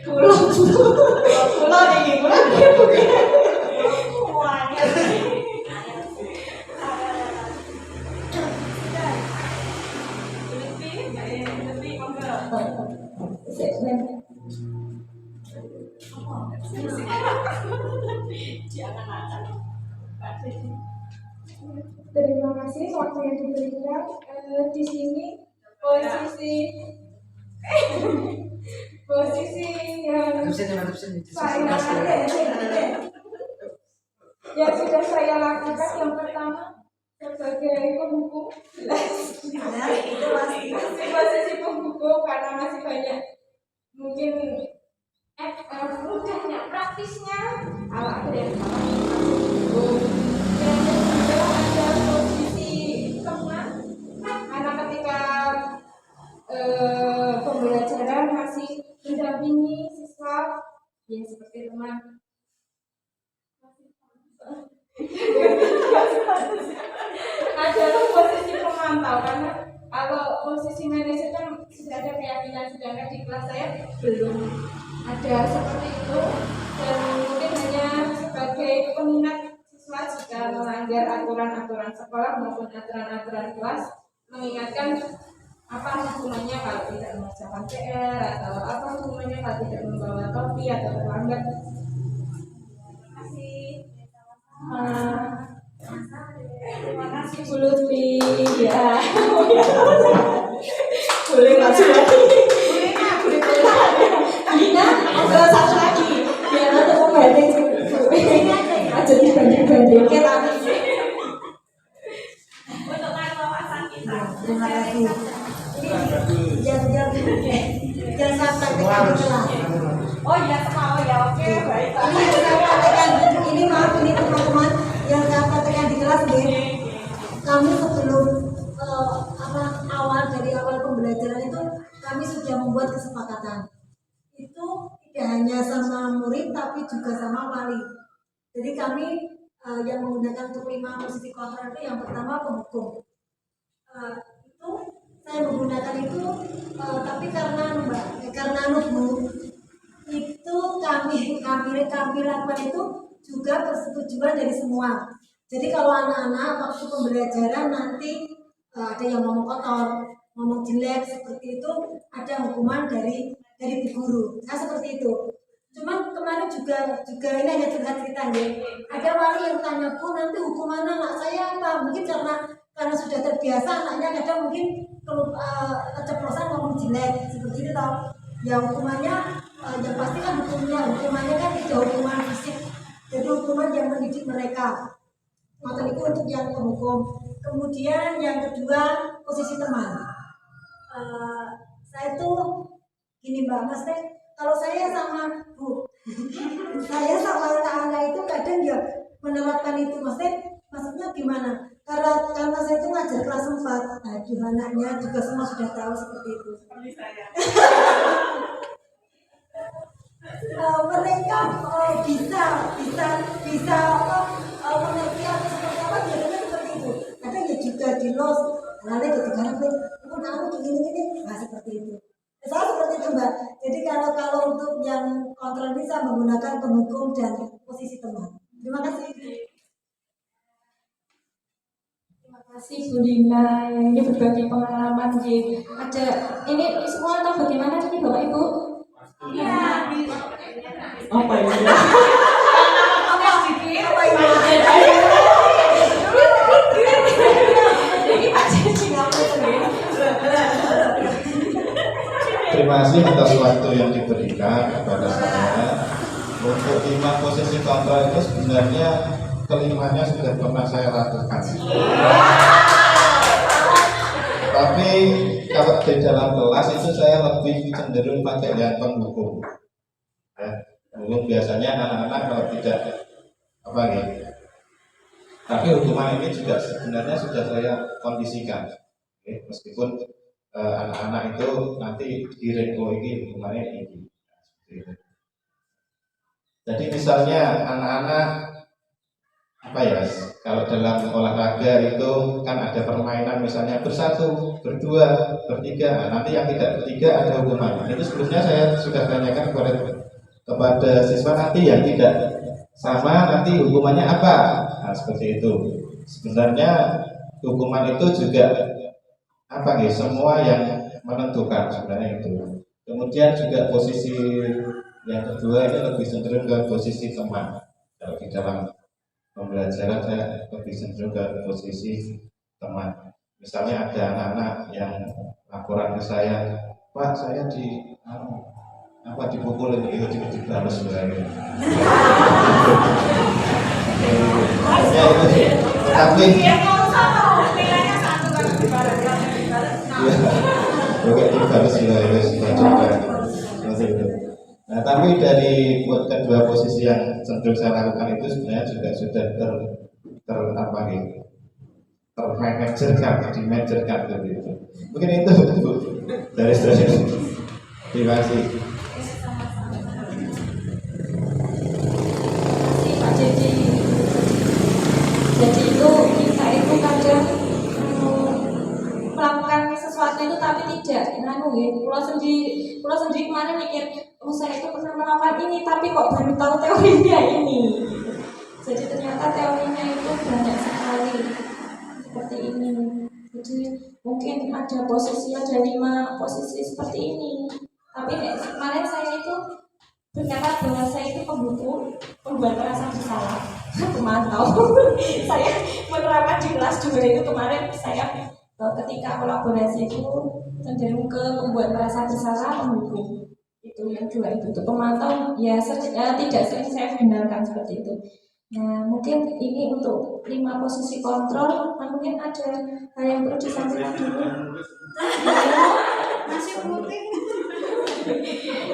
Pulau ini, semuanya. Lebih, monggo. Terima kasih waktu yang diberikan. Di sini posisi yang sudah saya lakukan yang pertama sebagai penghukum Itu pasti. posisi penghukum karena masih banyak mungkin mudahnya praktisnya awak ada yang salah dan kedua ada posisi teman karena ketika pembelajaran masih mendampingi siswa ya seperti teman adalah posisi pemantau karena kalau posisi manajer kan sudah ada keyakinan sedangkan di kelas saya belum ada seperti itu dan mungkin hanya sebagai pengingat siswa jika melanggar aturan-aturan sekolah maupun aturan-aturan kelas mengingatkan apa hukumannya kalau tidak mengerjakan PR atau apa hukumannya kalau tidak membawa topi atau terlambat. Terima kasih. Terima kasih Bu Lutfi. Ya. Boleh maju lagi. Dina, ada satu lagi. Biar untuk membanding. Aja dibanding-banding. Kita. Untuk kewawasan kita. Terima kasih. Jangan sampai tekan di kelas. Oh iya, mau ya. Oke, baik. Ini maaf ini teman-teman yang saya praktekkan di kelas nih. Kami sebelum awal pembelajaran itu kami sudah membuat kesepakatan. Itu tidak hanya sama murid tapi juga sama wali. Jadi kami yang menggunakan untuk 5 posisi kontrak itu yang pertama penghukum. Itu saya menggunakan itu tapi karena nunggu itu kami lakukan itu juga persetujuan dari semua. Jadi kalau anak-anak waktu pembelajaran nanti ada yang ngomong kotor, ngomong jelek seperti itu ada hukuman dari bu guru. Nah seperti itu. Cuman kemarin juga ini hanya cerita ya. Ada wali yang tanya, Bu nanti hukuman anak saya apa? Mungkin karena sudah terbiasa anaknya kadang mungkin keceplosan ngomong jelek seperti itu toh. Ya hukumannya yang pasti kan hukumannya kan tidak hukuman fisik, jadi hukuman yang mendidik mereka. Maka itu untuk yang penghukum. Kemudian yang kedua posisi teman. Saya tuh gini Mbak Mas kalau saya sama Bu, saya sama anak-anak itu kadang ya menerapkan itu maksudnya gimana? Karena saya itu ngajar kelas 4. Nah, gimana juga semua sudah tahu seperti itu. Seperti saya. Mereka bisa mengerti apa seperti apa biasanya seperti itu. Kadang ya juga di los, lalu ketika aku gini, nah seperti itu. Saya seperti itu Mbak. Jadi kalau untuk yang kontrol bisa menggunakan penghukum dan posisi teman. Terima kasih. Terima kasih Bu Lina, ini berbagi pengalaman di ada ini semua tahu bagaimana ini Bapak Ibu? Iya. Apa ini? Apa ini? Ini Pak Cici Terima kasih atas waktu yang diberikan kepada saya. Untuk 5 posisi kontrol itu sebenarnya kelimanya sudah pernah saya lakukan. Tapi kalau di dalam kelas itu saya lebih cenderung pakai yang penghukum. Ya, penghukum biasanya anak-anak kalau tidak apa gitu. Tapi hukuman ini juga sebenarnya sudah saya kondisikan. Oke, meskipun anak-anak itu nanti direko ini hukumannya ini. Jadi misalnya anak-anak apa ya, kalau dalam olahraga itu kan ada permainan misalnya bersatu, berdua, bertiga. Nah, nanti yang tidak bertiga ada hukuman. Itu sebelumnya saya sudah tanyakan kepada siswa nanti yang tidak sama nanti hukumannya apa. Nah, seperti itu. Sebenarnya hukuman itu juga apa gitu, semua yang menentukan sebenarnya itu. Kemudian juga posisi yang kedua ini lebih cenderung ke posisi teman. Kalau di dalam pembelajaran saya lebih cenderung ke posisi teman. Misalnya ada anak-anak yang laporan ke saya, Pak saya dipukulin itu dibalas sebenarnya. Ya itu sih. Tapi nilainya 1 kalau dibalas. oke, dibalas juga coba seperti itu. Nah, tapi dari kedua posisi yang cenderung saya lakukan itu sebenarnya juga sudah termanajerkan, dimajerkan begitu. Mungkin itu Bu dari saya. Terima kasih. Pak Cici. Jadi itu kita itu kadang melakukan sesuatu itu tapi tidak pulau sendiri kemarin mikir saya itu pernah melakukan ini tapi kok baru tahu teorinya ini. Jadi ternyata teorinya itu banyak sekali seperti ini. Jadi mungkin ada 5 posisi seperti ini. Tapi kemarin saya itu berkata bahwa saya itu pembuat perasaan bersalah, pemantau. Saya menerapkan di kelas juga itu kemarin saya ketika kolaborasi itu cenderung ke membuat perasaan bersalah, penghukum. Itu yang dua itu pemantau ya tidak sering saya benarkan seperti itu. Nah mungkin ini untuk 5 posisi kontrol, mungkin ada hal yang perlu disampaikan dulu. Masih putih.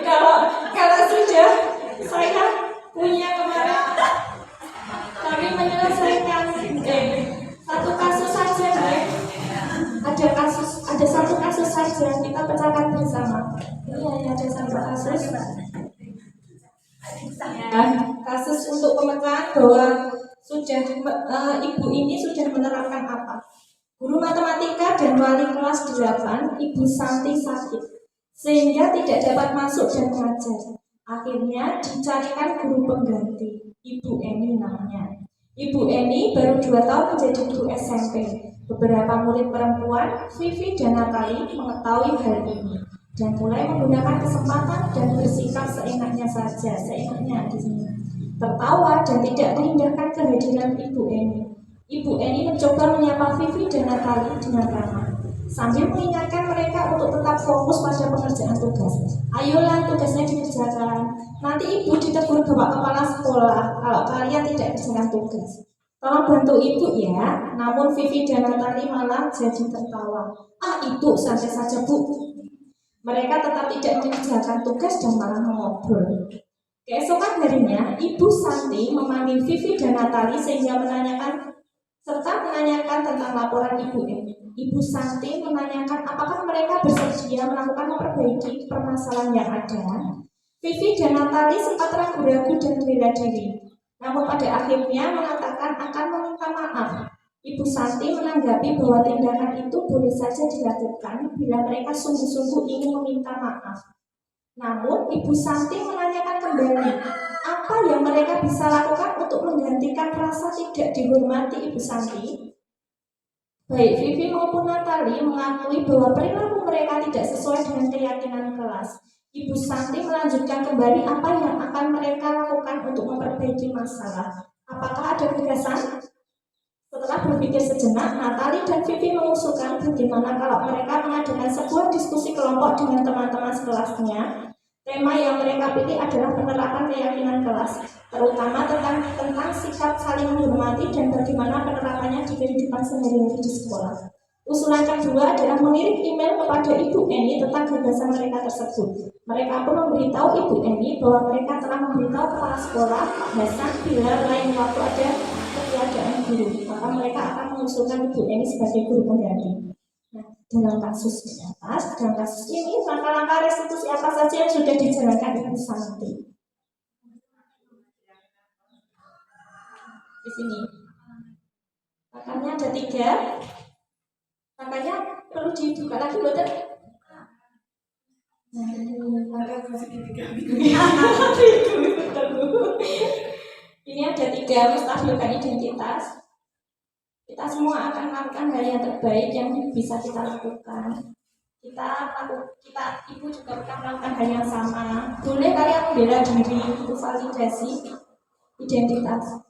Kalau sudah saya punya kemarin kami menyelesaikan satu kasus saja ada satu kasus saja kita pecahkan bersama. Ini ada satu kasus untuk pemecahan bahwa sudah ibu ini sudah menerapkan apa. Guru matematika dan wali kelas 8 Ibu Santi sakit sehingga tidak dapat masuk dan mengajar. Akhirnya dicarikan guru pengganti, Ibu Eni namanya. Ibu Eni baru 2 tahun menjadi guru SMP. Beberapa murid perempuan, Vivi dan Natali, mengetahui hal ini dan mulai menggunakan kesempatan dan bersikap seenaknya saja, seenaknya di sini. Tertawa dan tidak mengindahkan kehadiran Ibu Eni. Ibu Eni mencoba menyapa Vivi dan Natali dengan ramah, sambil mengingatkan mereka untuk tetap fokus pada pengerjaan tugas. Ayolah tugasnya dikerjakan. Nanti ibu ditegur bapak kepala sekolah kalau kalian tidak kerjakan tugas. Tolong bantu ibu ya. Namun Vivi dan Natali malah jadi tertawa. Ibu santai saja bu. Mereka tetap tidak mengerjakan tugas dan malah mengobrol. Keesokan harinya, Ibu Santi memanggil Vivi dan Natali sehingga menanyakan serta menanyakan tentang laporan Ibu Eni. Ibu Santi menanyakan apakah mereka bersedia melakukan memperbaiki permasalahan yang ada. Vivi dan Natali sempat ragu-ragu dan bela diri, namun pada akhirnya mengatakan akan meminta maaf. Ibu Santi menanggapi bahwa tindakan itu boleh saja dilakukan bila mereka sungguh-sungguh ingin meminta maaf. Namun Ibu Santi menanyakan kembali, apa yang mereka bisa lakukan untuk menggantikan rasa tidak dihormati Ibu Santi? Baik Vivi maupun Natali mengakui bahwa perilaku mereka tidak sesuai dengan keyakinan kelas. Ibu Santi melanjutkan kembali apa yang akan mereka lakukan untuk memperbaiki masalah. Apakah ada gagasan? Setelah berpikir sejenak, Natali dan Vivi mengusulkan bagaimana kalau mereka mengadakan sebuah diskusi kelompok dengan teman-teman sekelasnya. Tema yang mereka pilih adalah penerapan keyakinan kelas, terutama tentang sikap saling menghormati dan bagaimana penerapannya di kehidupan sehari-hari di sekolah. Usulan kedua adalah mengirim email kepada Ibu Eni tentang gagasan mereka tersebut. Mereka pun memberitahu Ibu Eni bahwa mereka telah memberitahu kepala sekolah, Pak Hasan, bila lain waktu ada ketiadaan guru, maka mereka akan mengusulkan Ibu Eni sebagai guru pengganti. Nah, dalam kasus di atas, dalam kasus ini, langkah-langkah restitusi apa saja yang sudah dijalankan Ibu Santi? Di sini, makanya ada 3. Makanya perlu dibuka lagi, betul? Ini ada 3 menstabilkan identitas. Kita semua akan melakukan hal yang terbaik yang bisa kita lakukan. Ibu juga akan melakukan hal yang sama. Boleh kalian membela diri, itu validasi identitas,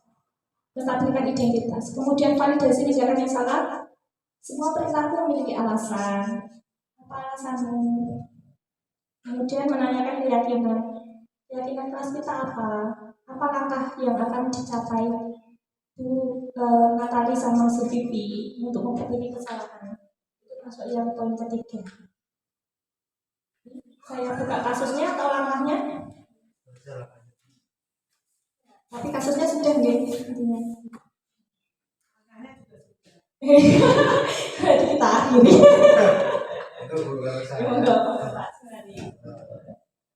menstabilkan identitas. Kemudian validasi tindakan yang salah. Semua perilaku memiliki alasan. Apa alasanmu? Kemudian menanyakan keyakinan. Keyakinan kelas kita apa? Apa langkah yang akan dicapai Bu Natali sama si Vivi untuk memperbaiki kesalahan? Itu masuk yang poin ketiga. Saya buka kasusnya atau langkahnya? Tapi kasusnya sudah nggih intinya. Jadi kita akhiri. Itu bukan saya. Enggak apa-apa.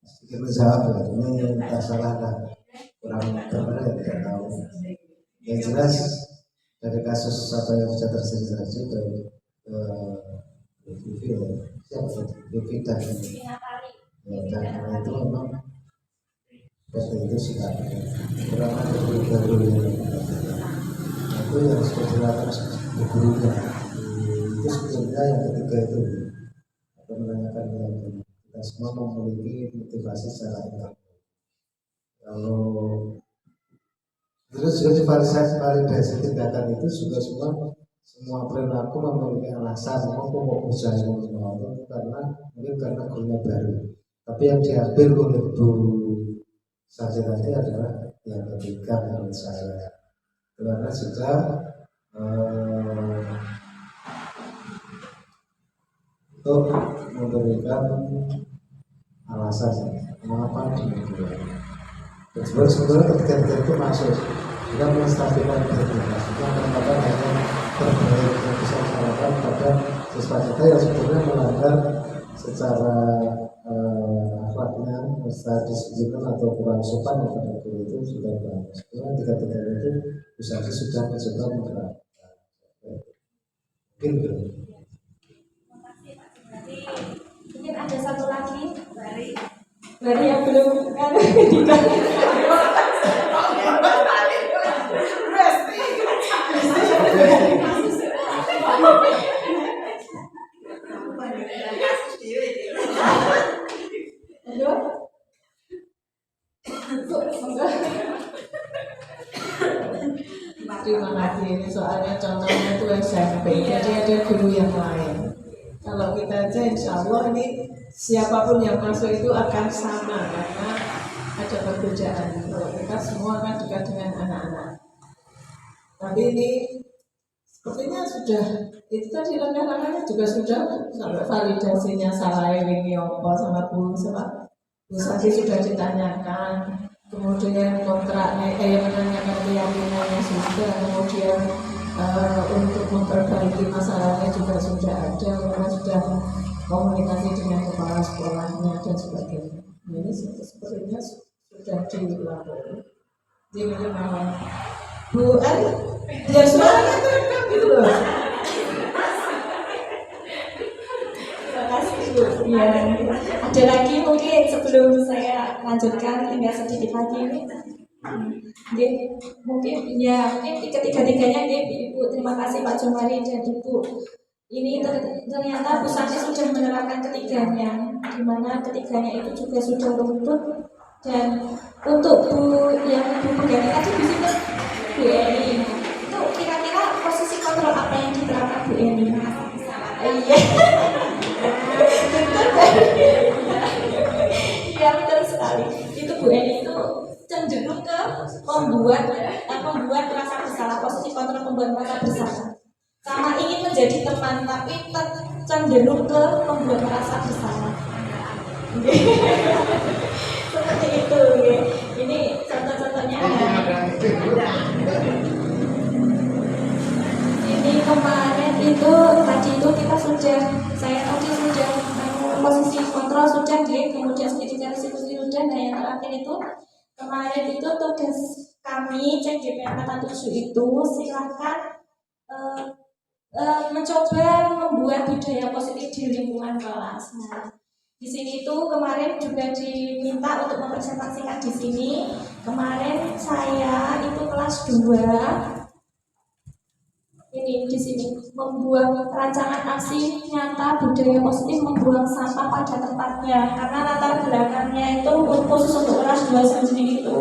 Sedikit menjawab ya, ini tak salah kan, kurang benar ya tidak tahu. Yang jelas dari kasus apa yang sudah terjadi dari Vivi ya, siapa Vivi dan itu memang seperti itu sikapnya. Kurang ada guru itu yang sudah dilakukan gurunya. Itu sebetulnya yang ketiga itu atau menanyakan yang kita semua memiliki motivasi secara internal. Kalau terus juga validasi tindakan itu juga semua perilaku memiliki alasan. Aku mau usaha semua itu karena gurunya baru. Tapi yang diambil oleh Bu Santi tadi adalah yang ketiga menurut saya. Karena juga untuk memberikan alasan mengapa demikian. Sebenarnya ketika itu masuk kita menstabilkan identitas itu merupakan hanya terbaik yang bisa dilakukan pada siswa kita yang sebetulnya melanggar secara akhlaknya, secara disiplin atau kurang sopan kepada guru itu sudah bagus. Karena tiga-tiga itu bisa sudah mencoba menerapkan. Mungkin Mungkin ada satu lagi dari yang belum kan tidak. Terima kasih. Ini soalnya contohnya itu SMP. Jadi ada guru yang lain. Kalau kita aja insya Allah ini siapapun yang masuk itu akan sama karena ada perbedaan. Kalau kita semua kan dekat dengan anak-anak. Tapi ini sepertinya sudah itu tadi langkah-langkahnya juga sudah sampai validasinya salah ini apa sama Bu Santi sudah ditanyakan. Kemudian kontraknya menanyakan keyakinannya sudah, kemudian untuk memperbaiki masalahnya juga sudah ada, mereka sudah komunikasi dengan kepala sekolahnya dan sebagainya. Ini sepertinya sudah dilakukan. Jadi memang Bu An, biar suaranya terekam gitu loh. Terima kasih Bu. Ya, ada lagi mungkin sebelum saya lanjutkan tinggal sedikit lagi ini. Mungkin ketiga-tiganya Ibu, terima kasih Pak Jomari dan Ibu. Ini ternyata Bu Santi sudah menerapkan ketiganya, di mana ketiganya itu juga sudah runtut. Dan untuk Bu yang Bu pengganti tadi di situ Bu Eni, itu kira-kira posisi kontrol apa yang diterapkan Bu Eni? Iya. Iya betul sekali. Itu Bu Eni itu cenderung ke membuat rasa bersalah, posisi kontrol membuat rasa bersalah. Sama ingin menjadi teman, tapi cenderung ke membuat rasa bersalah. Seperti itu, ya. Ini contoh-contohnya. Ini kemarin itu tadi itu kita saya tadi sudah posisi kontrol sudah, kemudian sedikit sudah. Nah yang terakhir itu kemarin itu tugas kami cek GPR kata 7 itu silakan mencoba membuat budaya positif di lingkungan kelas. Nah, di sini itu kemarin juga diminta untuk mempresentasikan di sini. Kemarin saya itu kelas 2. Ini di sini membuat rancangan aksi nyata budaya positif membuang sampah pada tempatnya, karena latar belakangnya itu khusus untuk kelas 2 sendiri itu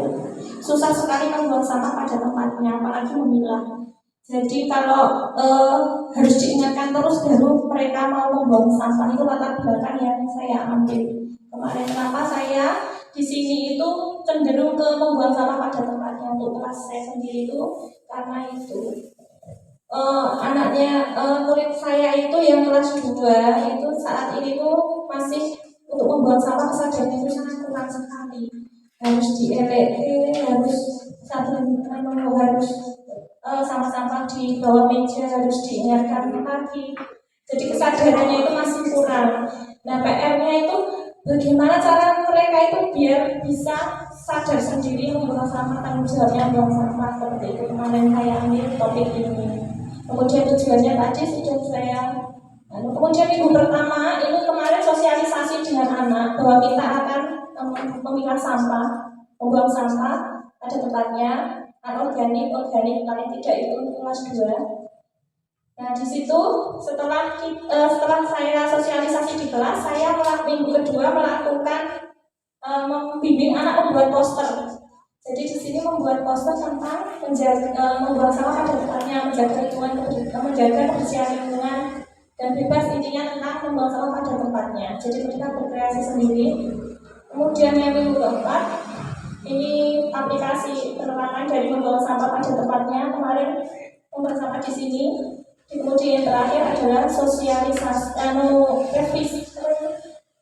susah sekali membuang sampah pada tempatnya, apalagi memilah. Jadi kalau harus diingatkan terus baru mereka mau membuang sampah, itu latar belakang yang saya ambil kemarin. Kenapa saya di sini itu cenderung ke membuang sampah pada tempatnya untuk kelas saya sendiri itu karena itu. Murid saya itu yang kelas 2 itu saat ini tuh masih untuk membuang sampah kesadarannya itu sangat kurang sekali. Harus dielek, harus sampah-sampah di bawah meja harus diingatkan lagi. Jadi kesadarannya itu masih kurang. Nah PR-nya itu bagaimana cara mereka itu biar bisa sadar sendiri membuang sampah, tanggung jawabnya membuang sampah. Seperti itu kemarin saya ambil topik ini. Kemudian tujuannya tadi sudah saya. Kemudian minggu pertama ini kemarin sosialisasi dengan anak bahwa kita akan memilah sampah, membuang sampah pada tempatnya, anorganik, organik, paling tidak itu untuk kelas 2. Nah di situ setelah saya sosialisasi di kelas, saya minggu kedua melakukan membimbing anak membuat poster. Jadi di sini membuat poster tentang membuang sampah pada tempatnya, menjaga lingkungan, menjaga kebersihan lingkungan, dan bebas intinya tentang membuang sampah pada tempatnya. Jadi mereka berkreasi sendiri. Kemudian yang minggu keempat ini aplikasi penerapan dari membuang sampah pada tempatnya. Kemarin membuang sampah di sini. Kemudian yang terakhir adalah sosialisasi,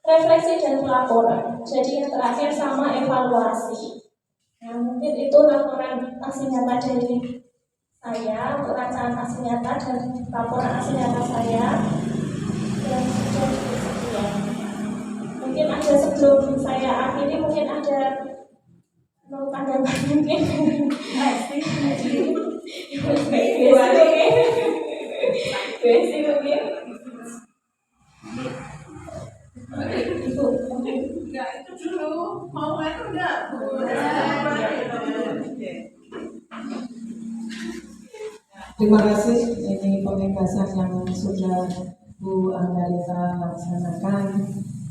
refleksi dan pelaporan. Jadi yang terakhir sama evaluasi. Nah, mungkin itu laporan aksi nyata dari saya, rancangan aksi nyata dan laporan aksi nyata saya. Dan sudah sekian. Mungkin ada sebelum saya akhiri, mungkin ada tanggapan mungkin. Masih. Besi mungkin. Ibu, enggak itu dulu mau itu enggak Terima kasih, ini pembebasan yang sudah Bu Anggalita laksanakan,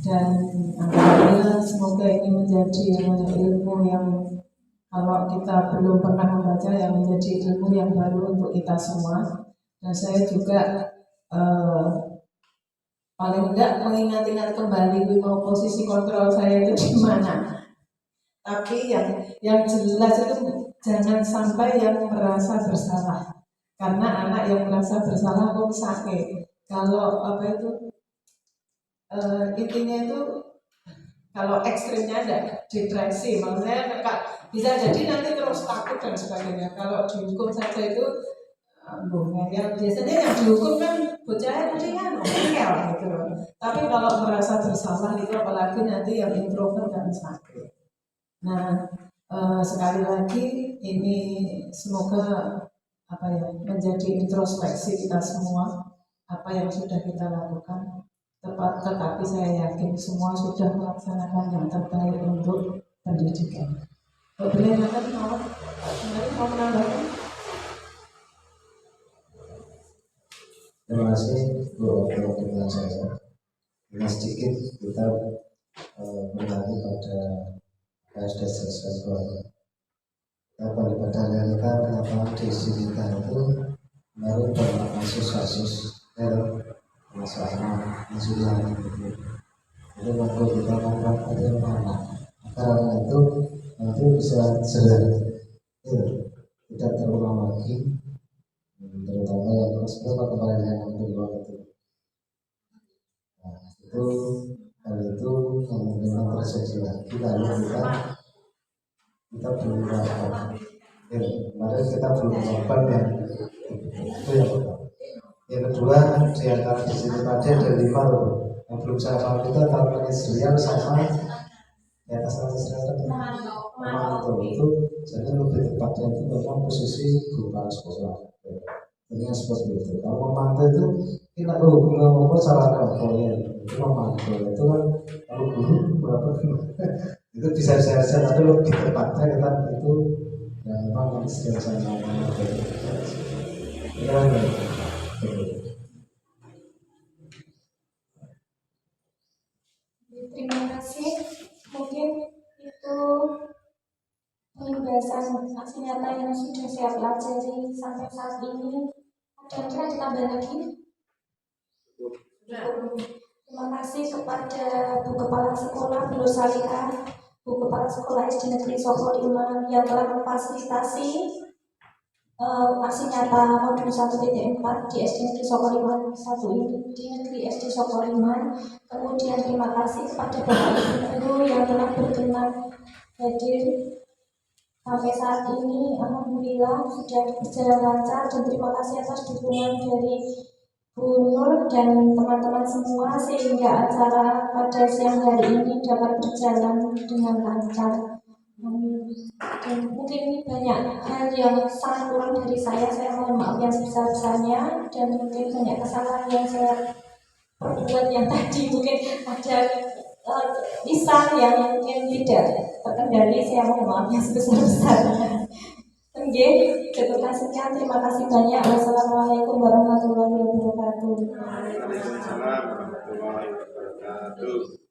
dan alhamdulillah semoga ini menjadi ilmu yang kalau kita belum pernah membaca, yang menjadi ilmu yang baru untuk kita semua. Dan saya juga paling tidak mengingat-ingat kembali posisi kontrol saya itu di mana. Tapi yang jelas itu jangan sampai yang merasa bersalah, karena anak yang merasa bersalah kok sakit. Kalau intinya itu kalau ekstrimnya ada depresi, maksudnya bisa jadi nanti terus takut dan sebagainya. Kalau dihukum saja itu yang biasanya yang dihukum kan bocahnya tadi kan ngel gitu loh. Tapi kalau merasa bersalah itu apalagi nanti yang introvert dan sakit. Nah, sekali lagi ini semoga menjadi introspeksi kita semua apa yang sudah kita lakukan. Tetapi saya yakin semua sudah melaksanakan yang terbaik untuk pendidikan. Boleh mau menambahkan? Terima kasih Bu perwakilan saya. Dengan sedikit kita kembali pada KSDS sekolah. Apa pada realitas kenapa di sini kita itu baru banyak kasus-kasus masalah insulan itu. Jadi waktu kita ngomong ada mana karena itu nanti bisa segera tidak terulang lagi, terutama yang sebelum kemarin yang kedua itu. Nah, hal itu kemungkinan terjadi lagi lalu kita belum melakukan. Kemarin kita belum melakukan yang itu yang pertama. Yang kedua di antara di sini tadi ada 5 loh yang belum saya tahu itu antara penyelesaian sama di atas itu jadi lebih tepatnya itu memang posisi guru kepala sekolah. Ini seperti itu. Kalau memantau itu kita hubungan apa salah kontrolnya itu memantau itu kan kalau guru berapa itu bisa saja tapi lebih tepatnya kan itu yang memang nanti sedang saya ngomong Terima kasih. Mungkin itu pembahasan aksi nyata yang sudah saya pelajari sampai saat ini. Ada yang ditambah lagi? Terima kasih kepada Bu Kepala Sekolah Bu Rosalia, Bu Kepala Sekolah SD Negeri Soko 5 yang telah memfasilitasi aksi nyata modul 1.4 di SD Negeri Soko 5 1 ini di Negeri SD Soko 5. Kemudian terima kasih kepada Bapak Ibu Guru yang telah berkenan hadir sampai saat ini. Alhamdulillah sudah berjalan lancar dan terima kasih atas dukungan dari Bu Nur dan teman-teman semua sehingga acara pada siang hari ini dapat berjalan dengan lancar. Dan mungkin ini banyak hal yang sangat kurang dari saya mohon maaf yang sebesar-besarnya, dan mungkin banyak kesalahan yang saya perbuat yang tadi mungkin ada lisan yang mungkin tidak terkendali, saya mohon maaf yang sebesar-besarnya. Oke, terima kasih banyak. Wassalamualaikum warahmatullahi wabarakatuh. Waalaikumsalam warahmatullahi wabarakatuh.